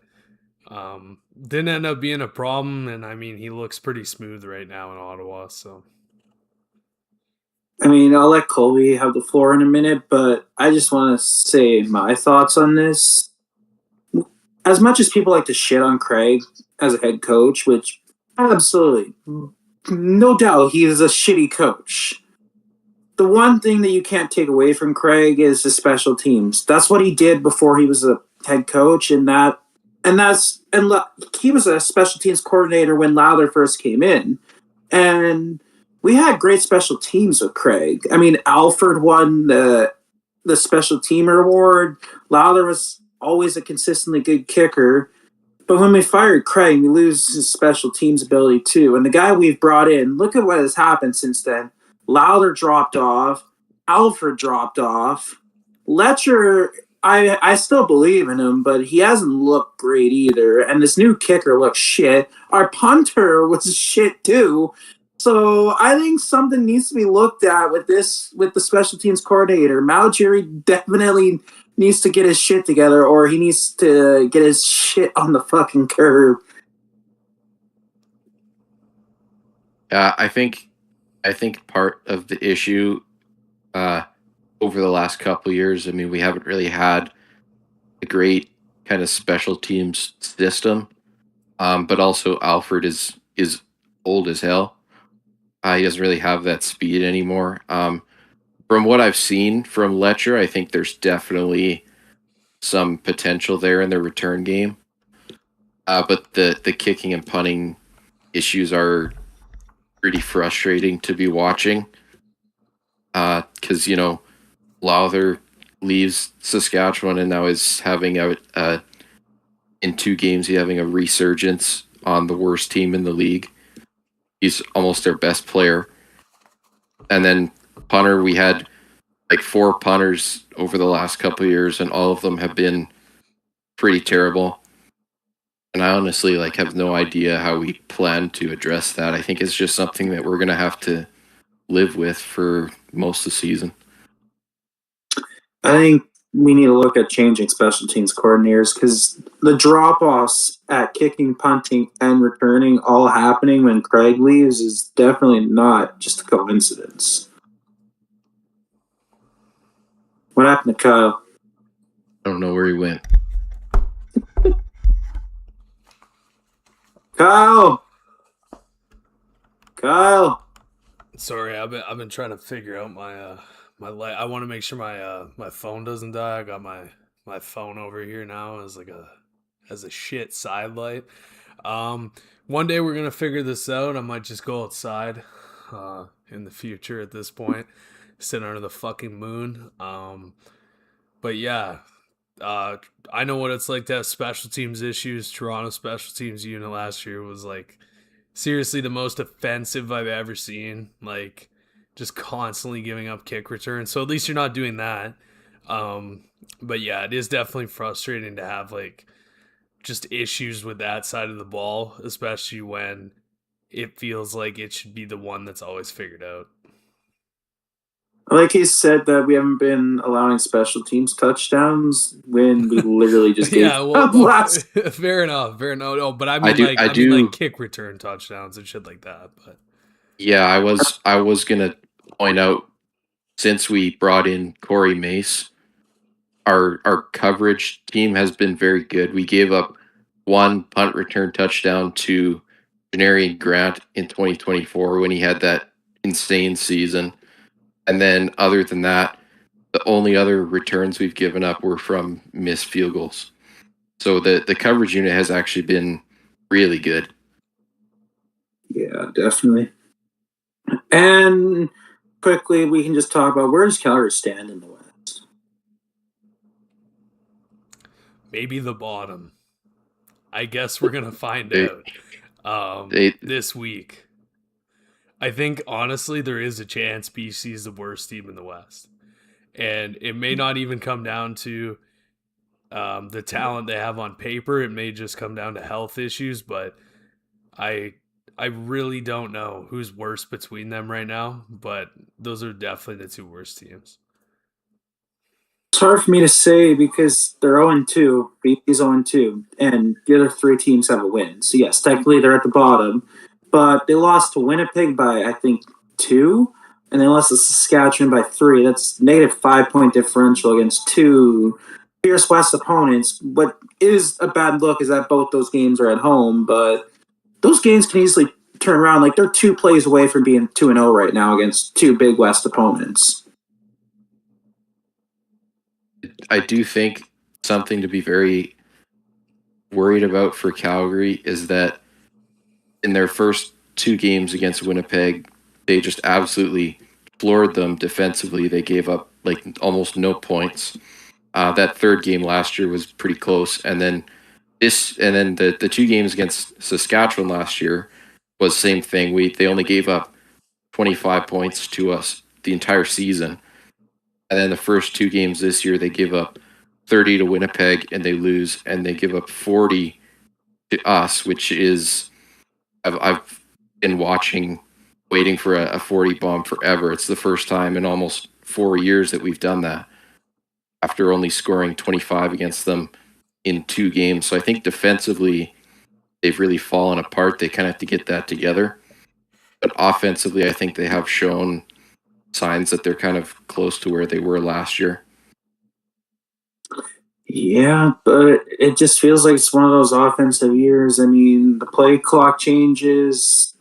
didn't end up being a problem. And I mean, he looks pretty smooth right now in Ottawa. So I mean, I'll let Colby have the floor in a minute, but I just want to say my thoughts on this. As much as people like to shit on Craig as a head coach, which absolutely, no doubt, he is a shitty coach. The one thing that you can't take away from Craig is his special teams. That's what he did before he was a head coach, and he was a special teams coordinator when Lowther first came in, and we had great special teams with Craig. I mean, Alfred won the special teamer award. Lowther was always a consistently good kicker. But when we fired Craig, we lose his special teams ability too. And the guy we've brought in, look at what has happened since then. Lowther dropped off. Alfred dropped off. Letcher, I still believe in him, but he hasn't looked great either. And this new kicker looks shit. Our punter was shit too. So I think something needs to be looked at with the special teams coordinator. Malgeri definitely needs to get his shit together, or he needs to get his shit on the fucking curb. I think part of the issue over the last couple of years, I mean, we haven't really had a great kind of special teams system, but also Alfred is old as hell. He doesn't really have that speed anymore. From what I've seen from Letcher, I think there's definitely some potential there in the return game. But the kicking and punting issues are pretty frustrating to be watching. Because Lowther leaves Saskatchewan and now is having in 2 games he's having a resurgence on the worst team in the league. He's almost their best player. And then punter, we had like 4 punters over the last couple of years, and all of them have been pretty terrible. And I honestly have no idea how we plan to address that. I think it's just something that we're gonna have to live with for most of the season. I think we need to look at changing special teams coordinators because the drop offs at kicking, punting, and returning all happening when Craig leaves is definitely not just a coincidence. What happened to Kyle? I don't know where he went. Kyle! sorry, I've been trying to figure out my light. I want to make sure my phone doesn't die. I got my phone over here now as a shit side light. One day we're gonna figure this out. I might just go outside in the future at this point, sit under the fucking moon. But yeah, I know what it's like to have special teams issues. Toronto special teams unit last year was seriously the most offensive I've ever seen. Just constantly giving up kick returns. So at least you're not doing that. But yeah, it is definitely frustrating to have just issues with that side of the ball, especially when it feels like it should be the one that's always figured out. Like he said that we haven't been allowing special teams touchdowns when we literally just gave last. Fair enough. No, but I I mean like kick return touchdowns and shit like that. But yeah, I was gonna point out, since we brought in Corey Mace, our coverage team has been very good. We gave up 1 punt return touchdown to Janarian Grant in 2024 when he had that insane season. And then other than that, the only other returns we've given up were from missed field goals. So the coverage unit has actually been really good. Yeah, definitely. And quickly, we can just talk about where does Calgary stand in the West? Maybe the bottom. I guess we're gonna find out this week. I think honestly there is a chance BC is the worst team in the West. And it may not even come down to The talent they have on paper, it may just come down to health issues, but I I really don't know who's worse between them right now, but those are definitely the two worst teams. It's hard for me to say because they're 0-2. BP's 0-2, and the other three teams have a win. So yes, technically they're at the bottom, but they lost to Winnipeg by I think 2, and they lost to Saskatchewan by 3. That's negative 5 point differential against two fierce West opponents. What is a bad look is that both those games are at home, but those games can easily turn around. Like they're 2 plays away from being 2-0 right now against two big West opponents. I do think something to be very worried about for Calgary is that in their first two games against Winnipeg, they just absolutely floored them defensively. They gave up like almost no points. That third game last year was pretty close, and then the two games against Saskatchewan last year was the same thing. They only gave up 25 points to us the entire season, and then the first two games this year they give up 30 to Winnipeg and they lose, and they give up 40 to us, which is I've been watching, waiting for a 40 bomb forever. It's the first time in almost 4 years that we've done that after only scoring 25 against them in two games. So I think defensively, they've really fallen apart. They kind of have to get that together. But offensively, I think they have shown signs that they're kind of close to where they were last year. Yeah, but it just feels like it's one of those offensive years. I mean, the play clock changes,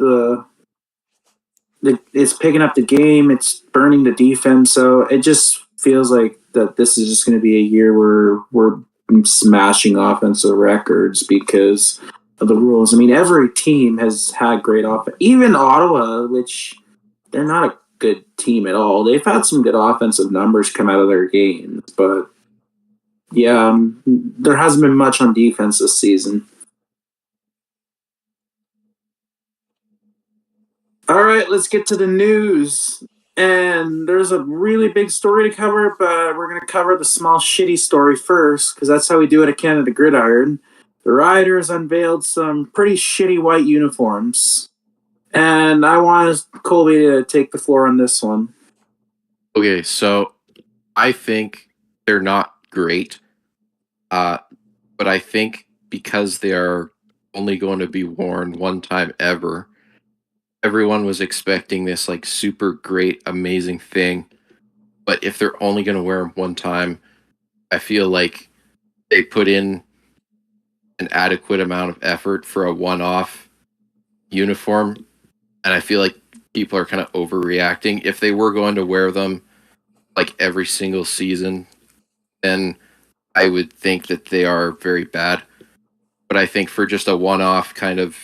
it's picking up the game, it's burning the defense. So it just feels like that this is just going to be a year where we're smashing offensive records because of the rules. I mean, every team has had great offense. Even Ottawa, which they're not a good team at all. They've had some good offensive numbers come out of their games, but yeah, there hasn't been much on defense this season. All right, let's get to the news. And there's a really big story to cover, but we're going to cover the small, shitty story first because that's how we do it at Canada Gridiron. The Riders unveiled some pretty shitty white uniforms. And I want Colby to take the floor on this one. Okay, so I think they're not great, but I think because they are only going to be worn one time ever, everyone was expecting this like super great, amazing thing. But if they're only going to wear them one time, I feel like they put in an adequate amount of effort for a one-off uniform, and I feel like people are kind of overreacting. If they were going to wear them like every single season, then I would think that they are very bad. But I think for just a one-off kind of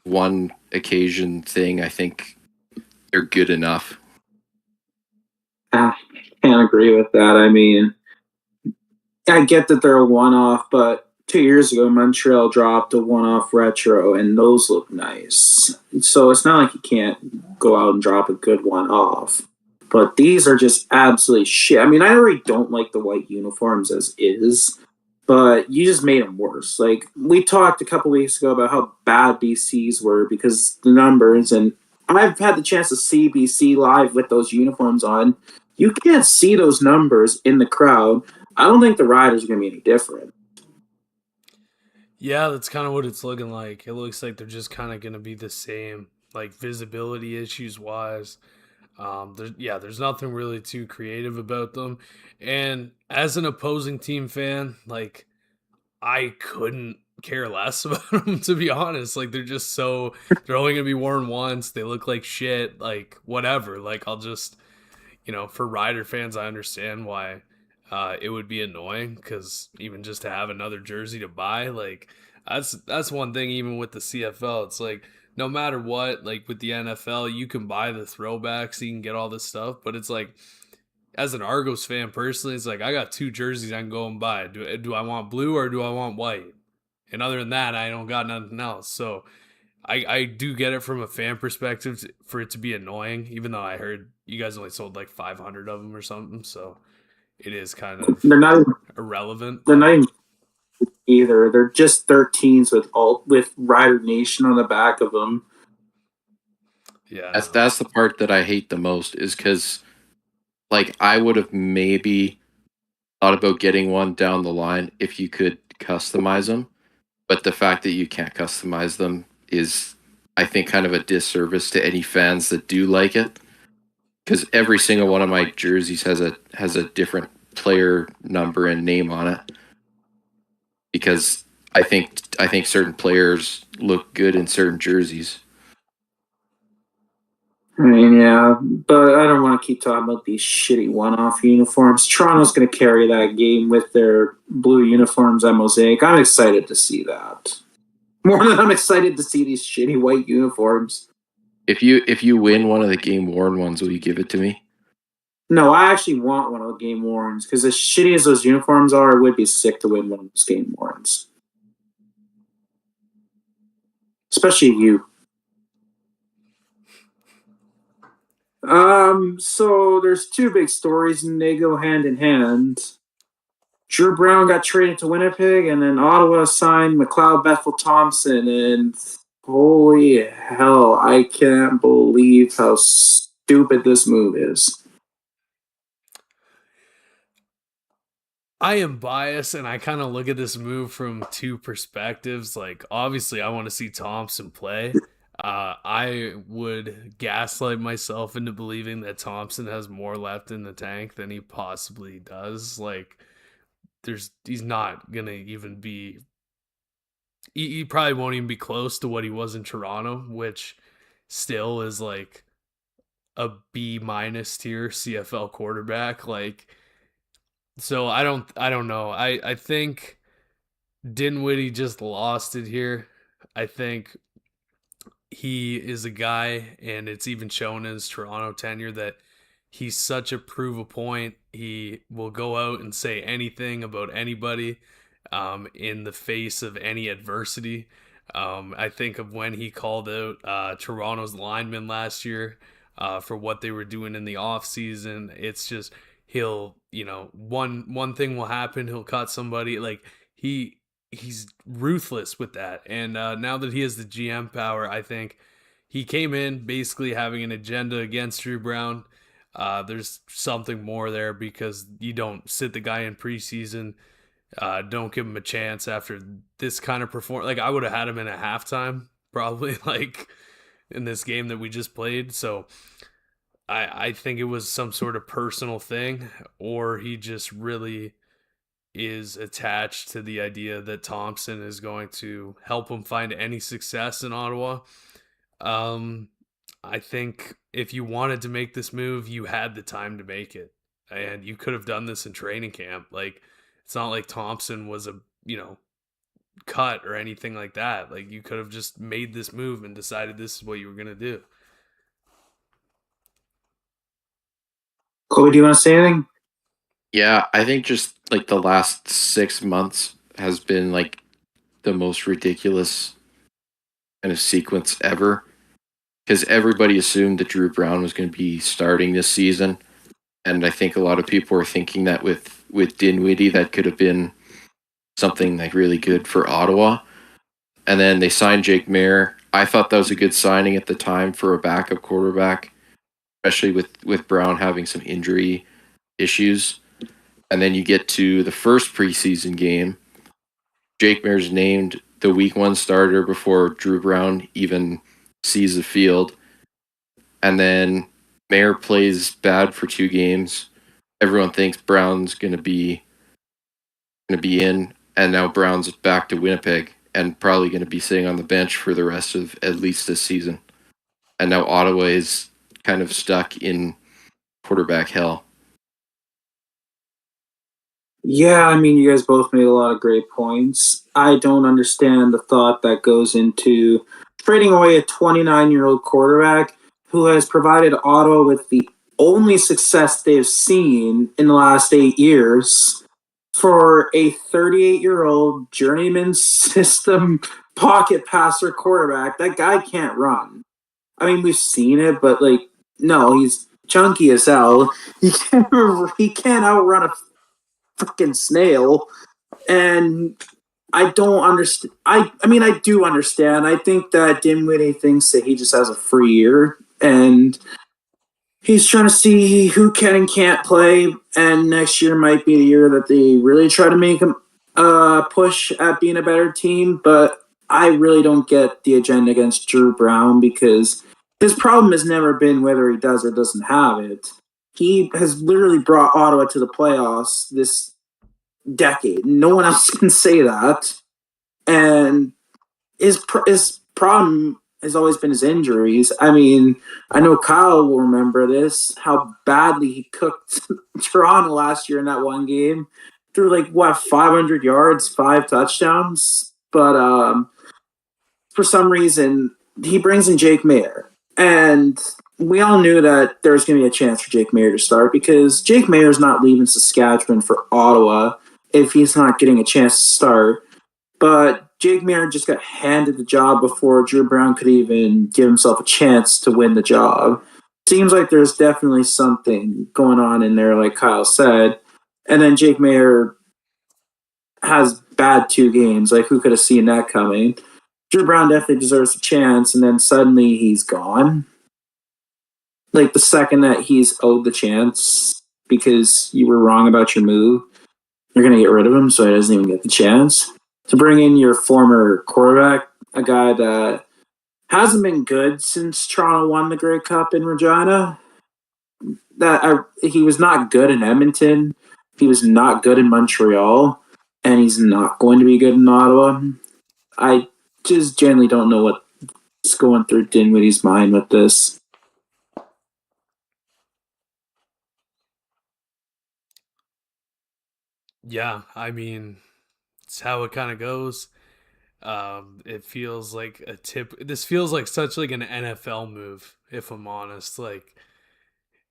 one occasion thing, I think they're good enough. I can't agree with that. I mean, I get that they're a one off, but 2 years ago, Montreal dropped a one off retro, and those look nice. So it's not like you can't go out and drop a good one off. But these are just absolutely shit. I mean, I already don't like the white uniforms as is, but you just made them worse. Like, we talked a couple weeks ago about how bad BCs were because the numbers, and I've had the chance to see BC live with those uniforms on. You can't see those numbers in the crowd. I don't think the Riders are going to be any different. Yeah, that's kind of what it's looking like. It looks like they're just kind of going to be the same, like visibility issues wise. There's nothing really too creative about them. And as an opposing team fan, like I couldn't care less about them to be honest. Like they're only gonna be worn once. They look like shit. Like whatever. Like I'll just for Rider fans, I understand why it would be annoying because even just to have another jersey to buy, like that's one thing. Even with the CFL, it's like no matter what, like with the NFL, you can buy the throwbacks, you can get all this stuff, but it's like as an Argos fan personally, it's like I got two jerseys I can go and buy. Do I want blue or do I want white? And other than that, I don't got nothing else. So I do get it from a fan perspective for it to be annoying, even though I heard you guys only sold like 500 of them or something. So it is kind of They're not. irrelevant. They're But not even either. They're just 13s with Rider Nation on the back of them. yeah, That's the part that I hate the most is because like I would have maybe thought about getting one down the line if you could customize them, but the fact that you can't customize them is, I think, kind of a disservice to any fans that do like it. Because every single one of my jerseys has a different player number and name on it. Because I think certain players look good in certain jerseys. I mean, yeah, but I don't want to keep talking about these shitty one-off uniforms. Toronto's going to carry that game with their blue uniforms at Mosaic. I'm excited to see that. More than I'm excited to see these shitty white uniforms. If you win one of the game worn ones, will you give it to me? No, I actually want one of the game warrants because as shitty as those uniforms are, it would be sick to win one of those game warrants. Especially you. So there's two big stories and they go hand in hand. Drew Brown got traded to Winnipeg, and then Ottawa signed McLeod Bethel Thompson. And holy hell, I can't believe how stupid this move is. I am biased, and I kind of look at this move from two perspectives. Like, obviously, I want to see Thompson play. I would gaslight myself into believing that Thompson has more left in the tank than he possibly does. Like, he's not gonna even be. He probably won't even be close to what he was in Toronto, which still is like a B minus tier CFL quarterback. Like, so I don't know. I think Dinwiddie just lost it here. I think he is a guy, and it's even shown in his Toronto tenure that he's such a prove a point. He will go out and say anything about anybody in the face of any adversity. I think of when he called out Toronto's linemen last year for what they were doing in the offseason. It's just he'll, one thing will happen. He'll cut somebody. Like he's ruthless with that. And now that he has the GM power, I think he came in basically having an agenda against Drew Brown. There's something more there because you don't sit the guy in preseason. Don't give him a chance after this kind of performance. Like, I would have had him in a halftime, probably, like in this game that we just played. So I think it was some sort of personal thing, or he just really is attached to the idea that Thompson is going to help him find any success in Ottawa. Um, I think if you wanted to make this move, you had the time to make it, and you could have done this in training camp. Like, it's not like Thompson was a cut or anything like that. Like, you could have just made this move and decided this is what you were gonna do. Chloe, do you want to say anything? Yeah, I think just like the last 6 months has been like the most ridiculous kind of sequence ever. Because everybody assumed that Drew Brown was going to be starting this season, and I think a lot of people were thinking that with Dinwiddie, that could have been something like really good for Ottawa. And then they signed Jake Maier. I thought that was a good signing at the time for a backup quarterback, especially with Brown having some injury issues. And then you get to the first preseason game. Jake Maier's named the week one starter before Drew Brown even sees the field. And then Maier plays bad for 2 games. Everyone thinks Brown's gonna be in, and now Brown's back to Winnipeg and probably gonna be sitting on the bench for the rest of at least this season. And now Ottawa is kind of stuck in quarterback hell. Yeah, I mean, you guys both made a lot of great points. I don't understand the thought that goes into trading away a 29-year-old quarterback who has provided Ottawa with the only success they've seen in the last 8 years for a 38-year-old journeyman system pocket passer quarterback. That guy can't run. I mean, we've seen it, but like, no, he's chunky as hell. He can't outrun a freaking snail. And I don't understand. I mean, I do understand. I think that Dinwiddie thinks that he just has a free year, and he's trying to see who can and can't play. And next year might be the year that they really try to make him push at being a better team. But I really don't get the agenda against Drew Brown because his problem has never been whether he does or doesn't have it. He has literally brought Ottawa to the playoffs this decade. No one else can say that. And his problem has always been his injuries. I mean, I know Kyle will remember this, how badly he cooked Toronto last year in that one game. Threw like, what, 500 yards, 5 touchdowns? But for some reason, he brings in Jake Mayer. And we all knew that there was going to be a chance for Jake Mayer to start because Jake Mayer's not leaving Saskatchewan for Ottawa if he's not getting a chance to start. But Jake Mayer just got handed the job before Drew Brown could even give himself a chance to win the job. Seems like there's definitely something going on in there, like Kyle said. And then Jake Mayer has bad 2 games. Like, who could have seen that coming? Drew Brown definitely deserves a chance, and then suddenly he's gone. Like, the second that he's owed the chance because you were wrong about your move, you're going to get rid of him so he doesn't even get the chance. To bring in your former quarterback, a guy that hasn't been good since Toronto won the Grey Cup in Regina. He was not good in Edmonton. He was not good in Montreal, and he's not going to be good in Ottawa. I just generally don't know what's going through Dinwiddie's mind with this. Yeah, I mean, it's how it kind of goes. It feels like a tip. This feels like such like an NFL move, if I'm honest. Like,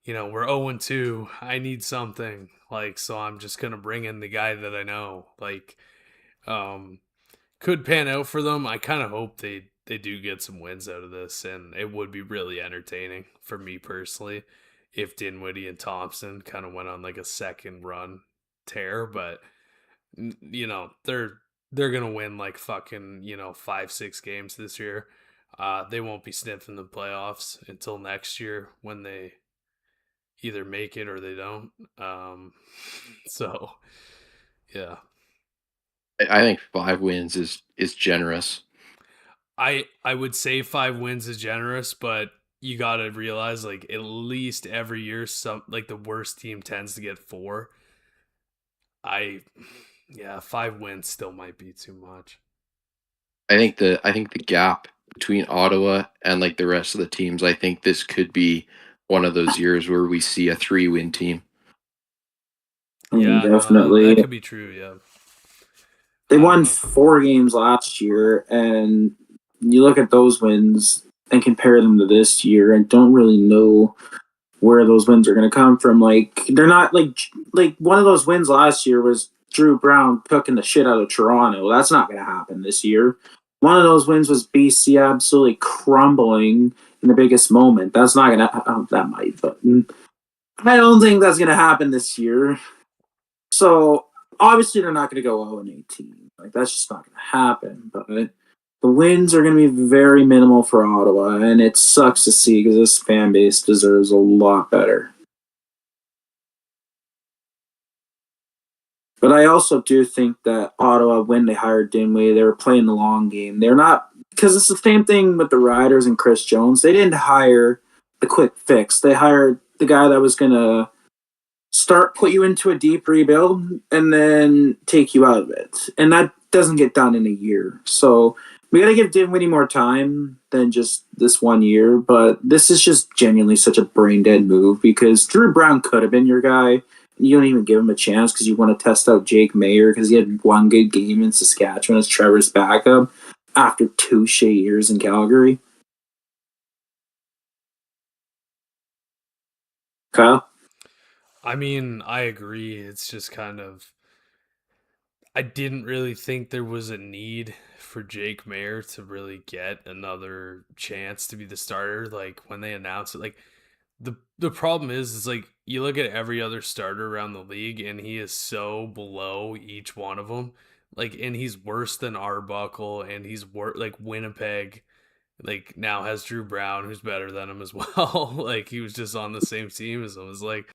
we're 0-2. I need something. Like, so I'm just gonna bring in the guy that I know. Like, um, could pan out for them. I kind of hope they do get some wins out of this, and it would be really entertaining for me personally if Dinwiddie and Thompson kind of went on like a second run tear. But they're gonna win like fucking 5-6 games this year. They won't be sniffing the playoffs until next year when they either make it or they don't. So yeah, I think 5 wins is generous. I would say 5 wins is generous, but you gotta realize like at least every year some like the worst team tends to get 4. I Yeah, 5 wins still might be too much. I think the gap between Ottawa and like the rest of the teams, I think this could be one of those years where we see a 3-win team. I mean, Yeah, no, that definitely. could be true. Yeah, They I don't won know. 4 games last year, and you look at those wins and compare them to this year, and don't really know where those wins are going to come from. Like, they're not like one of those wins last year was Drew Brown cooking the shit out of Toronto. That's not going to happen this year. One of those wins was BC absolutely crumbling in the biggest moment. That's not going to. That might, but I don't think that's going to happen this year. So obviously they're not going to go 0-18. Like, that's just not going to happen. But the wins are going to be very minimal for Ottawa, and it sucks to see because this fan base deserves a lot better. But I also do think that Ottawa, when they hired Dinwiddie, they were playing the long game. They're not, because it's the same thing with the Riders and Chris Jones. They didn't hire the quick fix. They hired the guy that was going to put you into a deep rebuild and then take you out of it. And that doesn't get done in a year. So we got to give Dinwiddie more time than just this one year. But this is just genuinely such a brain dead move because Drew Brown could have been your guy. You don't even give him a chance because you want to test out Jake Mayer because he had one good game in Saskatchewan as Trevor's backup after 2 shit years in Calgary. Kyle? I mean, I agree. It's just kind of I didn't really think there was a need for Jake Mayer to really get another chance to be the starter. Like when they announced it, like the problem is like you look at every other starter around the league, and he is so below each one of them. Like, and he's worse than Arbuckle, and he's like Winnipeg. Like now has Drew Brown, who's better than him as well. Like he was just on the same team as him. It's like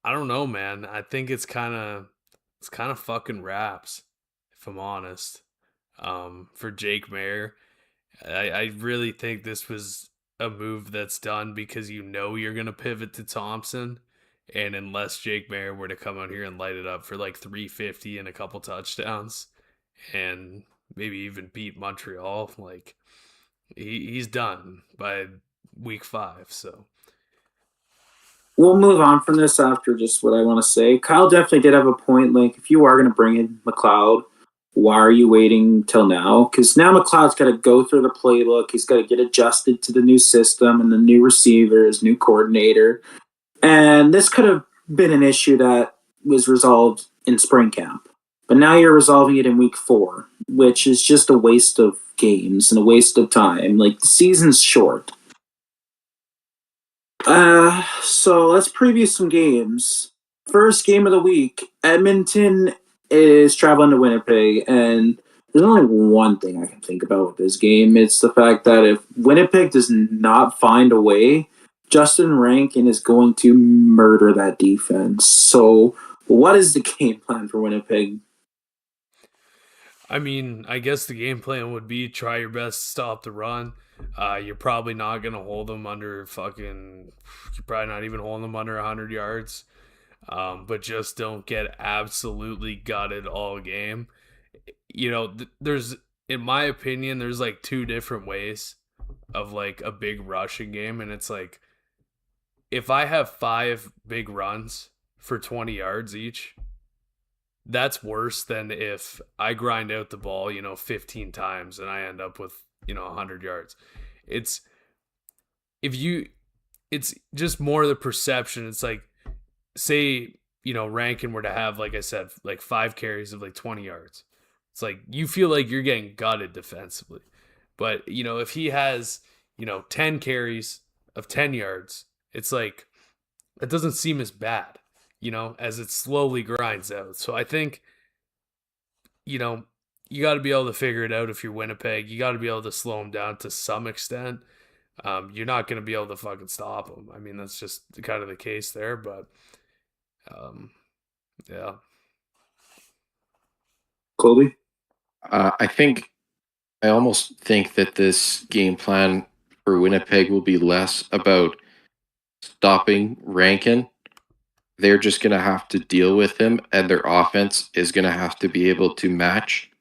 I don't know, man. I think it's kind of fucking raps, if I'm honest. For Jake Mayer, I really think this was a move that's done because you know you're gonna pivot to Thompson, and unless Jake Mayer were to come out here and light it up for like 350 and a couple touchdowns, and maybe even beat Montreal, like he's done by week 5. So We'll move on from this after just what I want to say. Kyle definitely did have a point. Like, if you are going to bring in McLeod, why are you waiting till now? Because now McLeod's got to go through the playbook. He's got to get adjusted to the new system and the new receivers, new coordinator. And this could have been an issue that was resolved in spring camp. But now you're resolving it in week 4, which is just a waste of games and a waste of time. Like, the season's short. So let's preview some games. First game of the week, Edmonton is traveling to Winnipeg, and there's only one thing I can think about with this game. It's the fact that if Winnipeg does not find a way, Justin Rankin is going to murder that defense. So, what is the game plan for Winnipeg? I mean, I guess the game plan would be try your best to stop the run. You're probably not gonna hold them under fucking. You're probably not even holding them under 100 yards. But just don't get absolutely gutted all game. You know, there's, in my opinion, there's like 2 different ways of like a big rushing game, and it's like if I have 5 big runs for 20 yards each, that's worse than if I grind out the ball, 15 times and I end up with, 100 yards. It's if you it's just more the perception. It's like say, Rankin were to have, like I said, like 5 carries of like 20 yards. It's like you feel like you're getting gutted defensively. But, if he has, 10 carries of 10 yards, it's like it doesn't seem as bad, as it slowly grinds out. So I think, you know, you got to be able to figure it out if you're Winnipeg. You got to be able to slow them down to some extent. You're not going to be able to fucking stop them. I mean, that's just kind of the case there. But um, yeah, Colby? I almost think that this game plan for Winnipeg will be less about stopping Rankin. They're just going to have to deal with him, and their offense is going to have to be able to match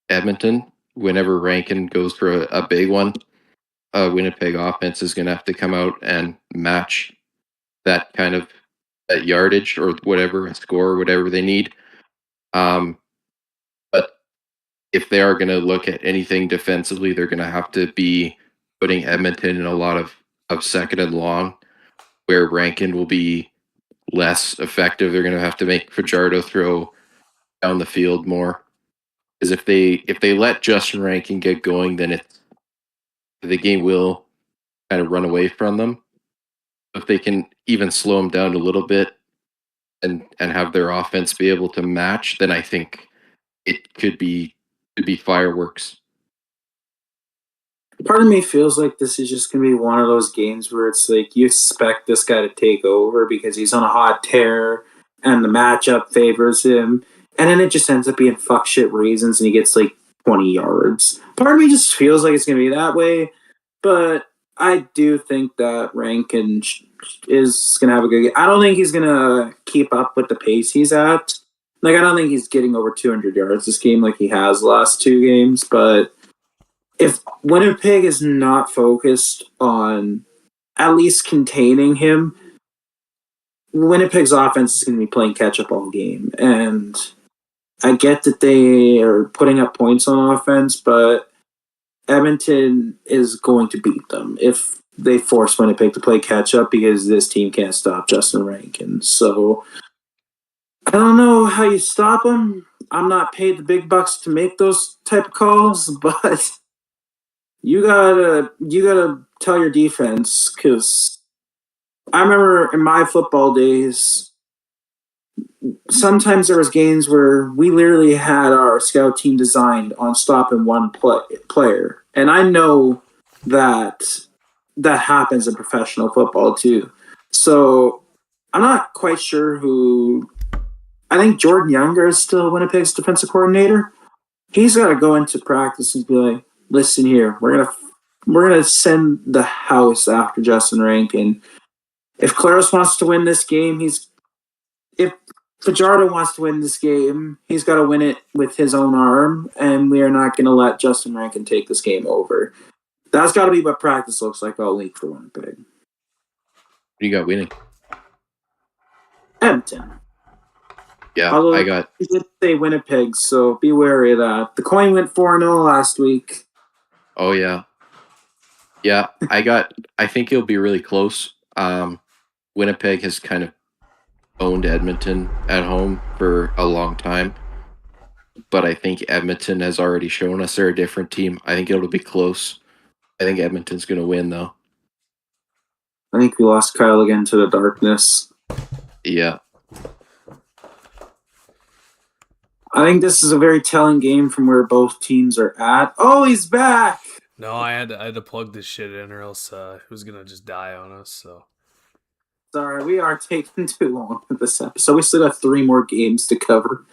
Edmonton whenever Rankin goes for a big one. Winnipeg offense is going to have to come out and match that kind of that yardage or whatever, a score or whatever they need. But if they are going to look at anything defensively, they're going to have to be putting Edmonton in a lot of second and long, where Rankin will be less effective. They're going to have to make Fajardo throw down the field more. Because if they let Justin Rankin get going, then the game will kind of run away from them. If they can even slow them down a little bit and have their offense be able to match, then I think it could be fireworks. Part of me feels like this is just going to be one of those games where it's like you expect this guy to take over because he's on a hot tear and the matchup favors him. And then it just ends up being fuck shit reasons and he gets like 20 yards. Part of me just feels like it's going to be that way. But I do think that Rankin is going to have a good game. I don't think he's going to keep up with the pace he's at. Like, I don't think he's getting over 200 yards this game like he has the last 2 games. But if Winnipeg is not focused on at least containing him, Winnipeg's offense is going to be playing catch up all game. And I get that they are putting up points on offense, but Edmonton is going to beat them if they force Winnipeg to play catch up because this team can't stop Justin Rankin. So I don't know how you stop him. I'm not paid the big bucks to make those type of calls, but you gotta tell your defense because I remember in my football days, sometimes there was games where we literally had our scout team designed on stopping one player, and I know that that happens in professional football too. So I'm not quite sure who. I think Jordan Younger is still Winnipeg's defensive coordinator. He's got to go into practice and be like, "Listen here, we're gonna send the house after Justin Rankin. If Claris wants to win this game, if Fajardo wants to win this game, he's got to win it with his own arm, and we are not going to let Justin Rankin take this game over." That's got to be what practice looks like all week for Winnipeg. Who you got winning? Edmonton. Yeah, Although I got. he did say Winnipeg, so be wary of that. The coin went 4-0 last week. Oh yeah, yeah. I got. I think it'll be really close. Winnipeg has kind of owned Edmonton at home for a long time, but I think Edmonton has already shown us they're a different team. I think it'll be close. I think Edmonton's going to win though. I think we lost Kyle again to the darkness. Yeah. I think this is a very telling game from where both teams are at. Oh, he's back! No, I had to plug this shit in, or else it was gonna just die on us. So Sorry, we are taking too long with this episode. We still got 3 more games to cover.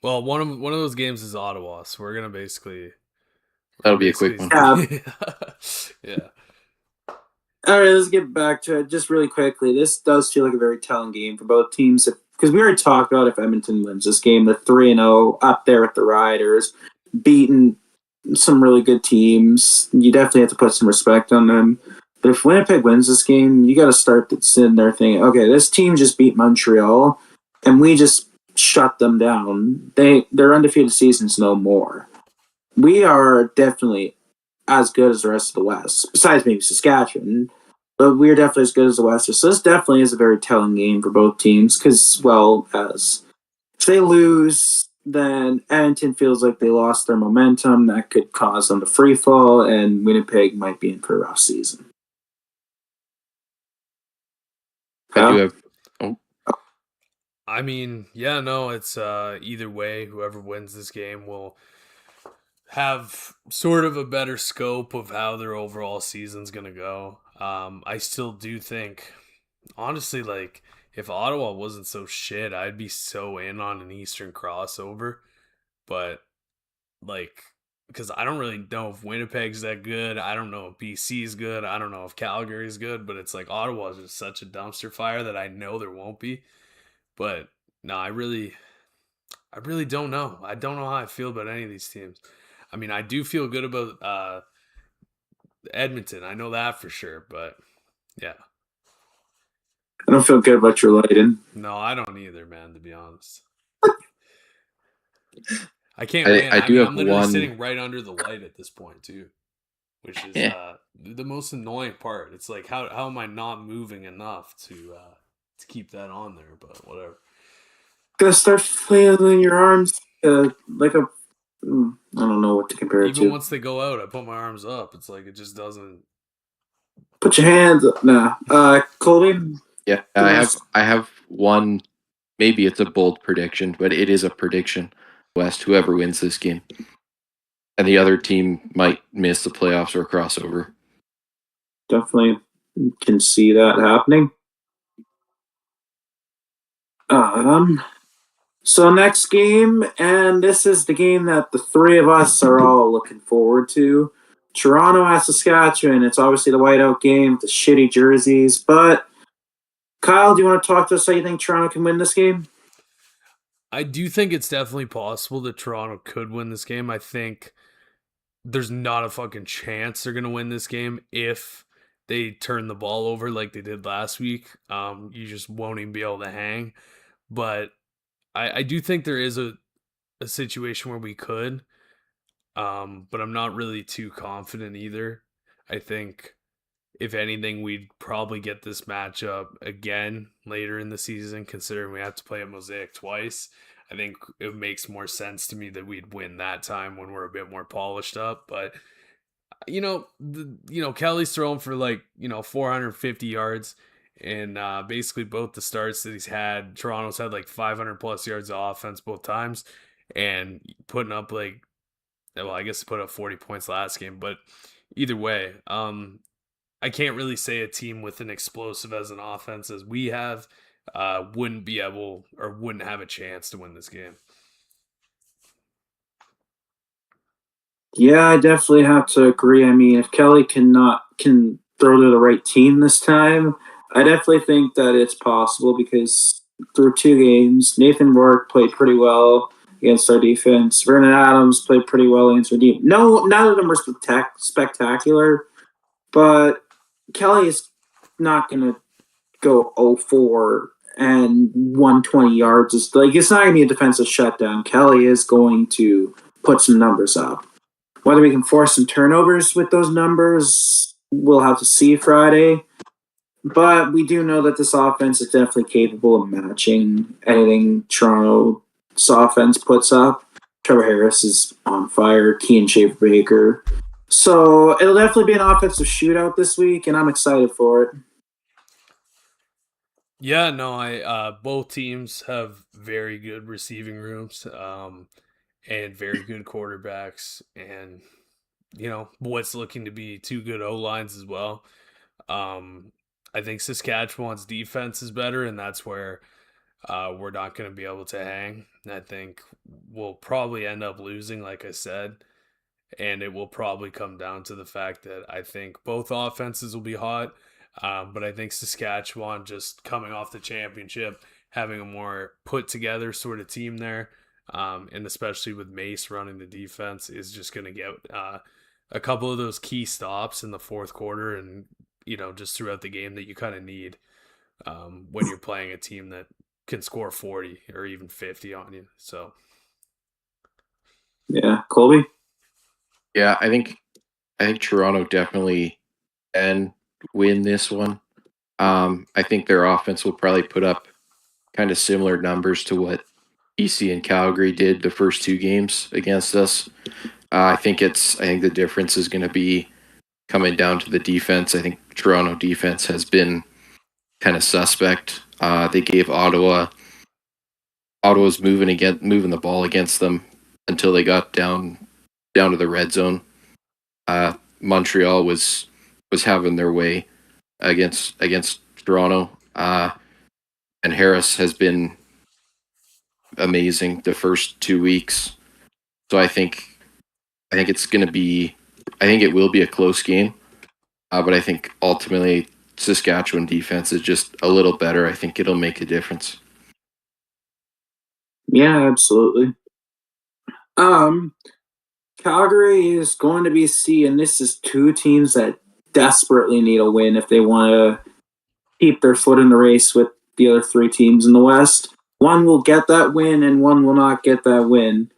well, one of those games is Ottawa, so we're gonna basically That'll be a quick one. Yeah. All right, let's get back to it just really quickly. This does feel like a very telling game for both teams because we already talked about if Edmonton wins this game, the 3-0 up there with the Riders, beating some really good teams. You definitely have to put some respect on them. But if Winnipeg wins this game, you got to start sitting there thinking, okay, this team just beat Montreal, and we just shut them down. Their undefeated season's no more. We are definitely as good as the rest of the West, besides maybe Saskatchewan. But we're definitely as good as the West. So this definitely is a very telling game for both teams because, well, as if they lose, then Edmonton feels like they lost their momentum. That could cause them to free fall, and Winnipeg might be in for a rough season. I do have. Oh, I mean, yeah, no, it's either way, whoever wins this game will have sort of a better scope of how their overall season's gonna go. I still do think, honestly, like if Ottawa wasn't so shit, I'd be so in on an Eastern crossover. But like, because I don't really know if Winnipeg's that good. I don't know if BC's good. I don't know if Calgary's good. But it's like Ottawa's just such a dumpster fire that I know there won't be. But no, I really don't know. I don't know how I feel about any of these teams. I mean, I do feel good about Edmonton. I know that for sure. But yeah, I don't feel good about your lighting. no, I don't either, man. To be honest, I can't win. I I do mean, have I'm literally one. sitting right under the light at this point too, which is Yeah. the most annoying part. It's like how am I not moving enough to keep that on there? But whatever. Gonna start flailing your arms like a. I don't know what to compare it Even to. once they go out, I put my arms up. It's like it just doesn't. Put your hands up. Nah. Colby? Yeah, I have one. Maybe it's a bold prediction, but it is a prediction. West, whoever wins this game, and the other team might miss the playoffs or crossover. Definitely can see that happening. So next game, and this is the game that the 3 of us are all looking forward to. Toronto at Saskatchewan. It's obviously the whiteout game, the shitty jerseys. But Kyle, do you want to talk to us how you think Toronto can win this game? I do think it's definitely possible that Toronto could win this game. I think there's not a fucking chance they're gonna win this game if they turn the ball over like they did last week. You just won't even be able to hang. But I do think there is a situation where we could. But I'm not really too confident either. I think if anything, we'd probably get this matchup again later in the season, considering we have to play at Mosaic twice. I think it makes more sense to me that we'd win that time when we're a bit more polished up. But Kelly's throwing for 450 yards, in basically both the starts that he's had. Toronto's had like 500 plus yards of offense both times, and putting up like, well, I guess he put up 40 points last game, but either way, I can't really say a team with an explosive as an offense as we have wouldn't be able or wouldn't have a chance to win this game. Yeah, I definitely have to agree. I mean, if Kelly can throw to the right team this time, I definitely think that it's possible because through 2 games, Nathan Rourke played pretty well against our defense. Vernon Adams played pretty well against our defense. No, none of them were spectacular, but Kelly is not going to go 0-4 and 120 yards. It's not going to be a defensive shutdown. Kelly is going to put some numbers up. Whether we can force some turnovers with those numbers, we'll have to see Friday. But we do know that this offense is definitely capable of matching anything Toronto's offense puts up. Trevor Harris is on fire. Kean Schaefer-Baker. So it'll definitely be an offensive shootout this week, and I'm excited for it. Yeah, no, I both teams have very good receiving rooms, and very good quarterbacks, and what's looking to be two good O lines as well. I think Saskatchewan's defense is better, and that's where we're not going to be able to hang. I think we'll probably end up losing, like I said, and it will probably come down to the fact that I think both offenses will be hot, but I think Saskatchewan, just coming off the championship, having a more put together sort of team there, and especially with Mace running the defense, is just going to get a couple of those key stops in the fourth quarter and just throughout the game that you kind of need when you're playing a team that can score 40 or even 50 on you. So yeah, Colby. Yeah, I think Toronto definitely can win this one. I think their offense will probably put up kind of similar numbers to what BC and Calgary did the first 2 games against us. I think the difference is going to be coming down to the defense. I think Toronto defense has been kind of suspect. They gave Ottawa's moving the ball against them until they got down to the red zone. Montreal was having their way against Toronto, and Harris has been amazing the first 2 weeks. So I think it's going to be, I think it will be a close game, but I think ultimately Saskatchewan defense is just a little better. I think it'll make a difference. Yeah, absolutely. Calgary is going to be seeing this is 2 teams that desperately need a win if they want to keep their foot in the race with the other 3 teams in the West. One will get that win and one will not get that win.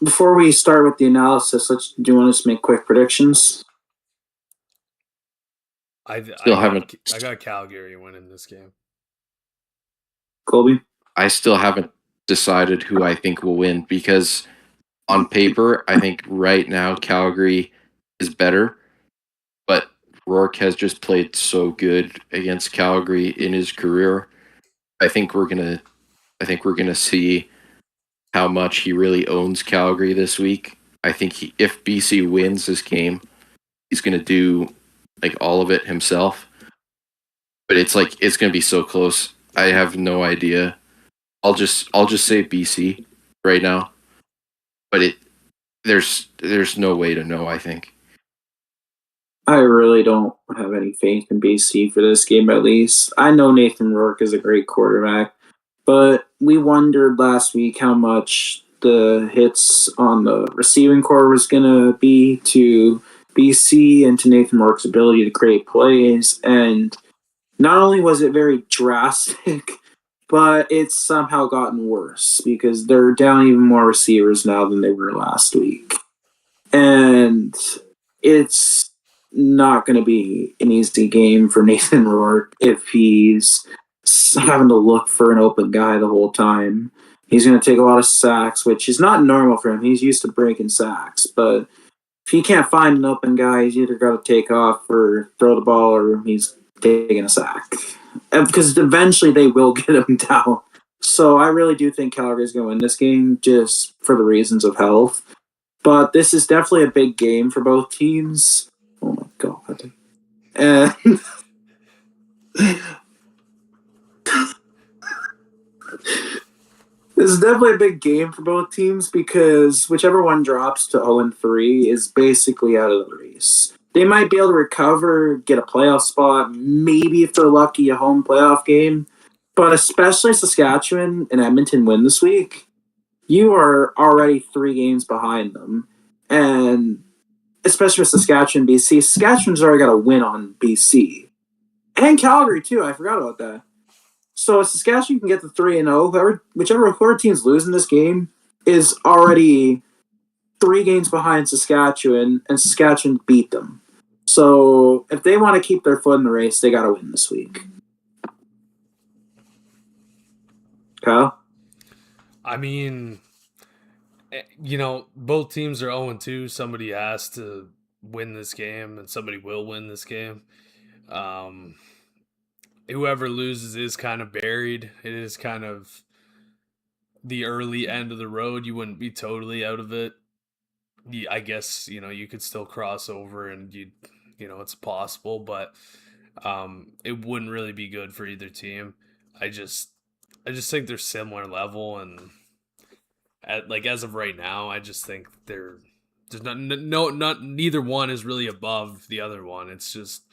Before we start with the analysis, do you want us to make quick predictions? I got Calgary winning this game. Colby? I still haven't decided who I think will win because on paper, I think right now Calgary is better, but Rourke has just played so good against Calgary in his career. I think we're gonna see how much he really owns Calgary this week. I think if BC wins this game, he's gonna do like all of it himself. But it's gonna be so close. I have no idea. I'll just say BC right now. But there's no way to know, I think. I really don't have any faith in BC for this game, at least. I know Nathan Rourke is a great quarterback, but we wondered last week how much the hits on the receiving core was going to be to BC and to Nathan Rourke's ability to create plays. And not only was it very drastic, but it's somehow gotten worse because they're down even more receivers now than they were last week. And it's not going to be an easy game for Nathan Rourke if he's having to look for an open guy the whole time. He's going to take a lot of sacks, which is not normal for him. He's used to breaking sacks, but if he can't find an open guy, he's either got to take off or throw the ball, or he's taking a sack. Because eventually they will get him down. So I really do think Calgary is going to win this game just for the reasons of health. But this is definitely a big game for both teams. Oh my god. And this is definitely a big game for both teams because whichever one drops to 0-3 is basically out of the race. They might be able to recover, get a playoff spot, maybe if they're lucky, a home playoff game. But especially Saskatchewan and Edmonton win this week, you are already 3 games behind them. And especially with Saskatchewan, BC, Saskatchewan's already got a win on BC. And Calgary, too. I forgot about that. So if Saskatchewan can get to 3-0, whoever team's losing this game is already 3 games behind Saskatchewan, and Saskatchewan beat them. So if they want to keep their foot in the race, they got to win this week. Kyle? I mean, both teams are 0-2. Somebody has to win this game, and somebody will win this game. Whoever loses is kind of buried. It is kind of the early end of the road. You wouldn't be totally out of it. I guess, you could still cross over and it's possible, but it wouldn't really be good for either team. I just think they're similar level, and as of right now, I just think neither one is really above the other one. It's just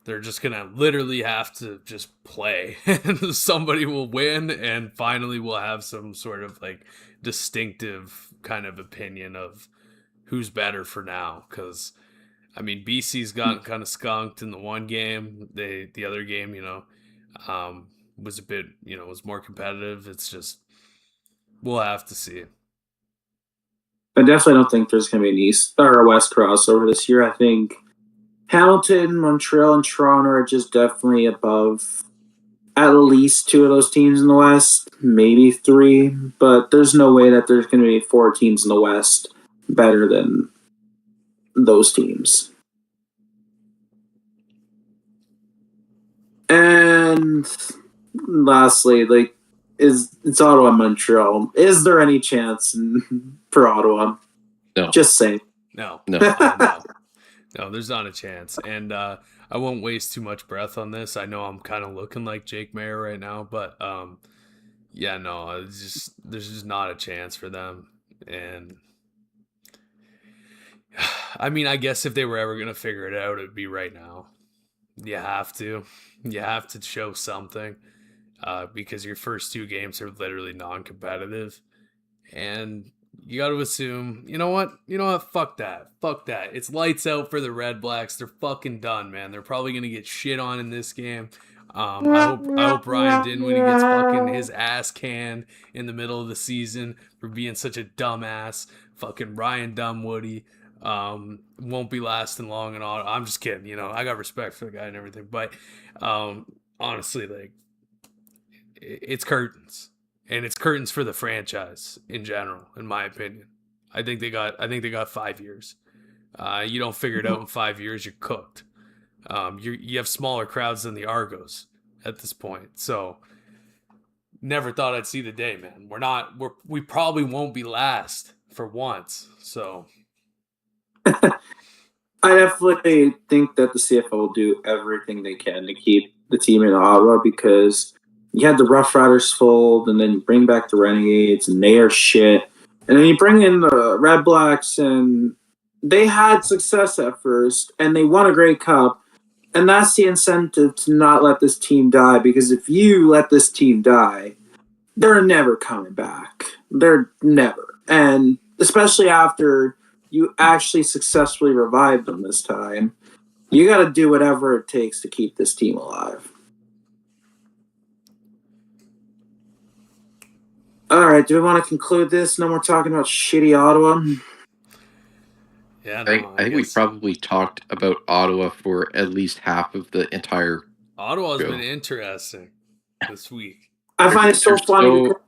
they're just gonna literally have to just play, and somebody will win, and finally we'll have some sort of distinctive kind of opinion of who's better for now. Because BC's gotten kind of skunked in the one game. The other game, was a bit, was more competitive. It's just, we'll have to see. I definitely don't think there's going to be an East or a West crossover this year. I think Hamilton, Montreal, and Toronto are just definitely above at least 2 of those teams in the West, maybe 3. But there's no way that there's going to be 4 teams in the West better than those teams. And lastly, it's Ottawa and Montreal. Is there any chance for Ottawa? No. Just say. No. No. No, there's not a chance. And I won't waste too much breath on this. I know I'm kind of looking like Jake Mayer right now, but there's just not a chance for them. And I guess if they were ever going to figure it out, it'd be right now. You have to show something. Because your first 2 games are literally non-competitive, and you got to assume, you know what, fuck that, it's lights out for the Red Blacks. They're fucking done, man. They're probably gonna get shit on in this game. I hope Ryan Dinwiddie gets fucking his ass canned in the middle of the season for being such a dumbass. Fucking Ryan Dunwoody won't be lasting long and all. I'm just kidding, I got respect for the guy and everything, but honestly, it's curtains, and it's curtains for the franchise in general, in my opinion. I think they got 5 years. You don't figure it out in 5 years, you're cooked. You have smaller crowds than the Argos at this point. So never thought I'd see the day, man. We probably won't be last for once. So I definitely think that the CFL will do everything they can to keep the team in Ottawa, because you had the Rough Riders fold, and then you bring back the Renegades, and they are shit. And then you bring in the Red Blacks, and they had success at first, and they won a Grey Cup. And that's the incentive to not let this team die, because if you let this team die, they're never coming back. They're never. And especially after you actually successfully revived them this time, you got to do whatever it takes to keep this team alive. All right, do we want to conclude this? No more talking about shitty Ottawa. Yeah, I think we probably talked about Ottawa for at least half of the entire. Ottawa's been interesting this week. I find it so funny because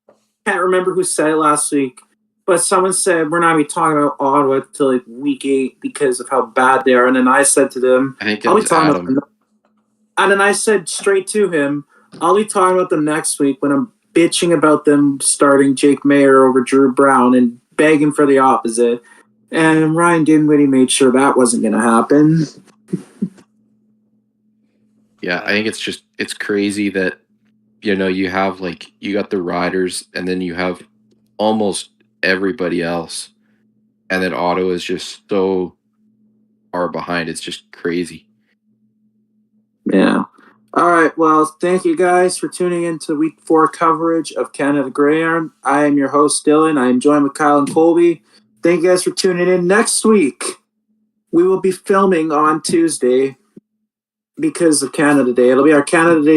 I can't remember who said it last week, but someone said we're not even talking about Ottawa until week 8 because of how bad they are, and then I said to them, I think it was Adam. And then I said straight to him, I'll be talking about them next week when I'm bitching about them starting Jake Mayer over Drew Brown and begging for the opposite. And Ryan Dinwiddie made sure that wasn't going to happen. Yeah, I think it's crazy that you have you got the Riders and then you have almost everybody else, and then Ottawa is just so far behind. It's just crazy. Yeah. All right. Well, thank you guys for tuning in to Week 4 coverage of Canada Gridiron. I am your host, Dylan. I am joined with Kyle and Colby. Thank you guys for tuning in. Next week, we will be filming on Tuesday because of Canada Day. It'll be our Canada Day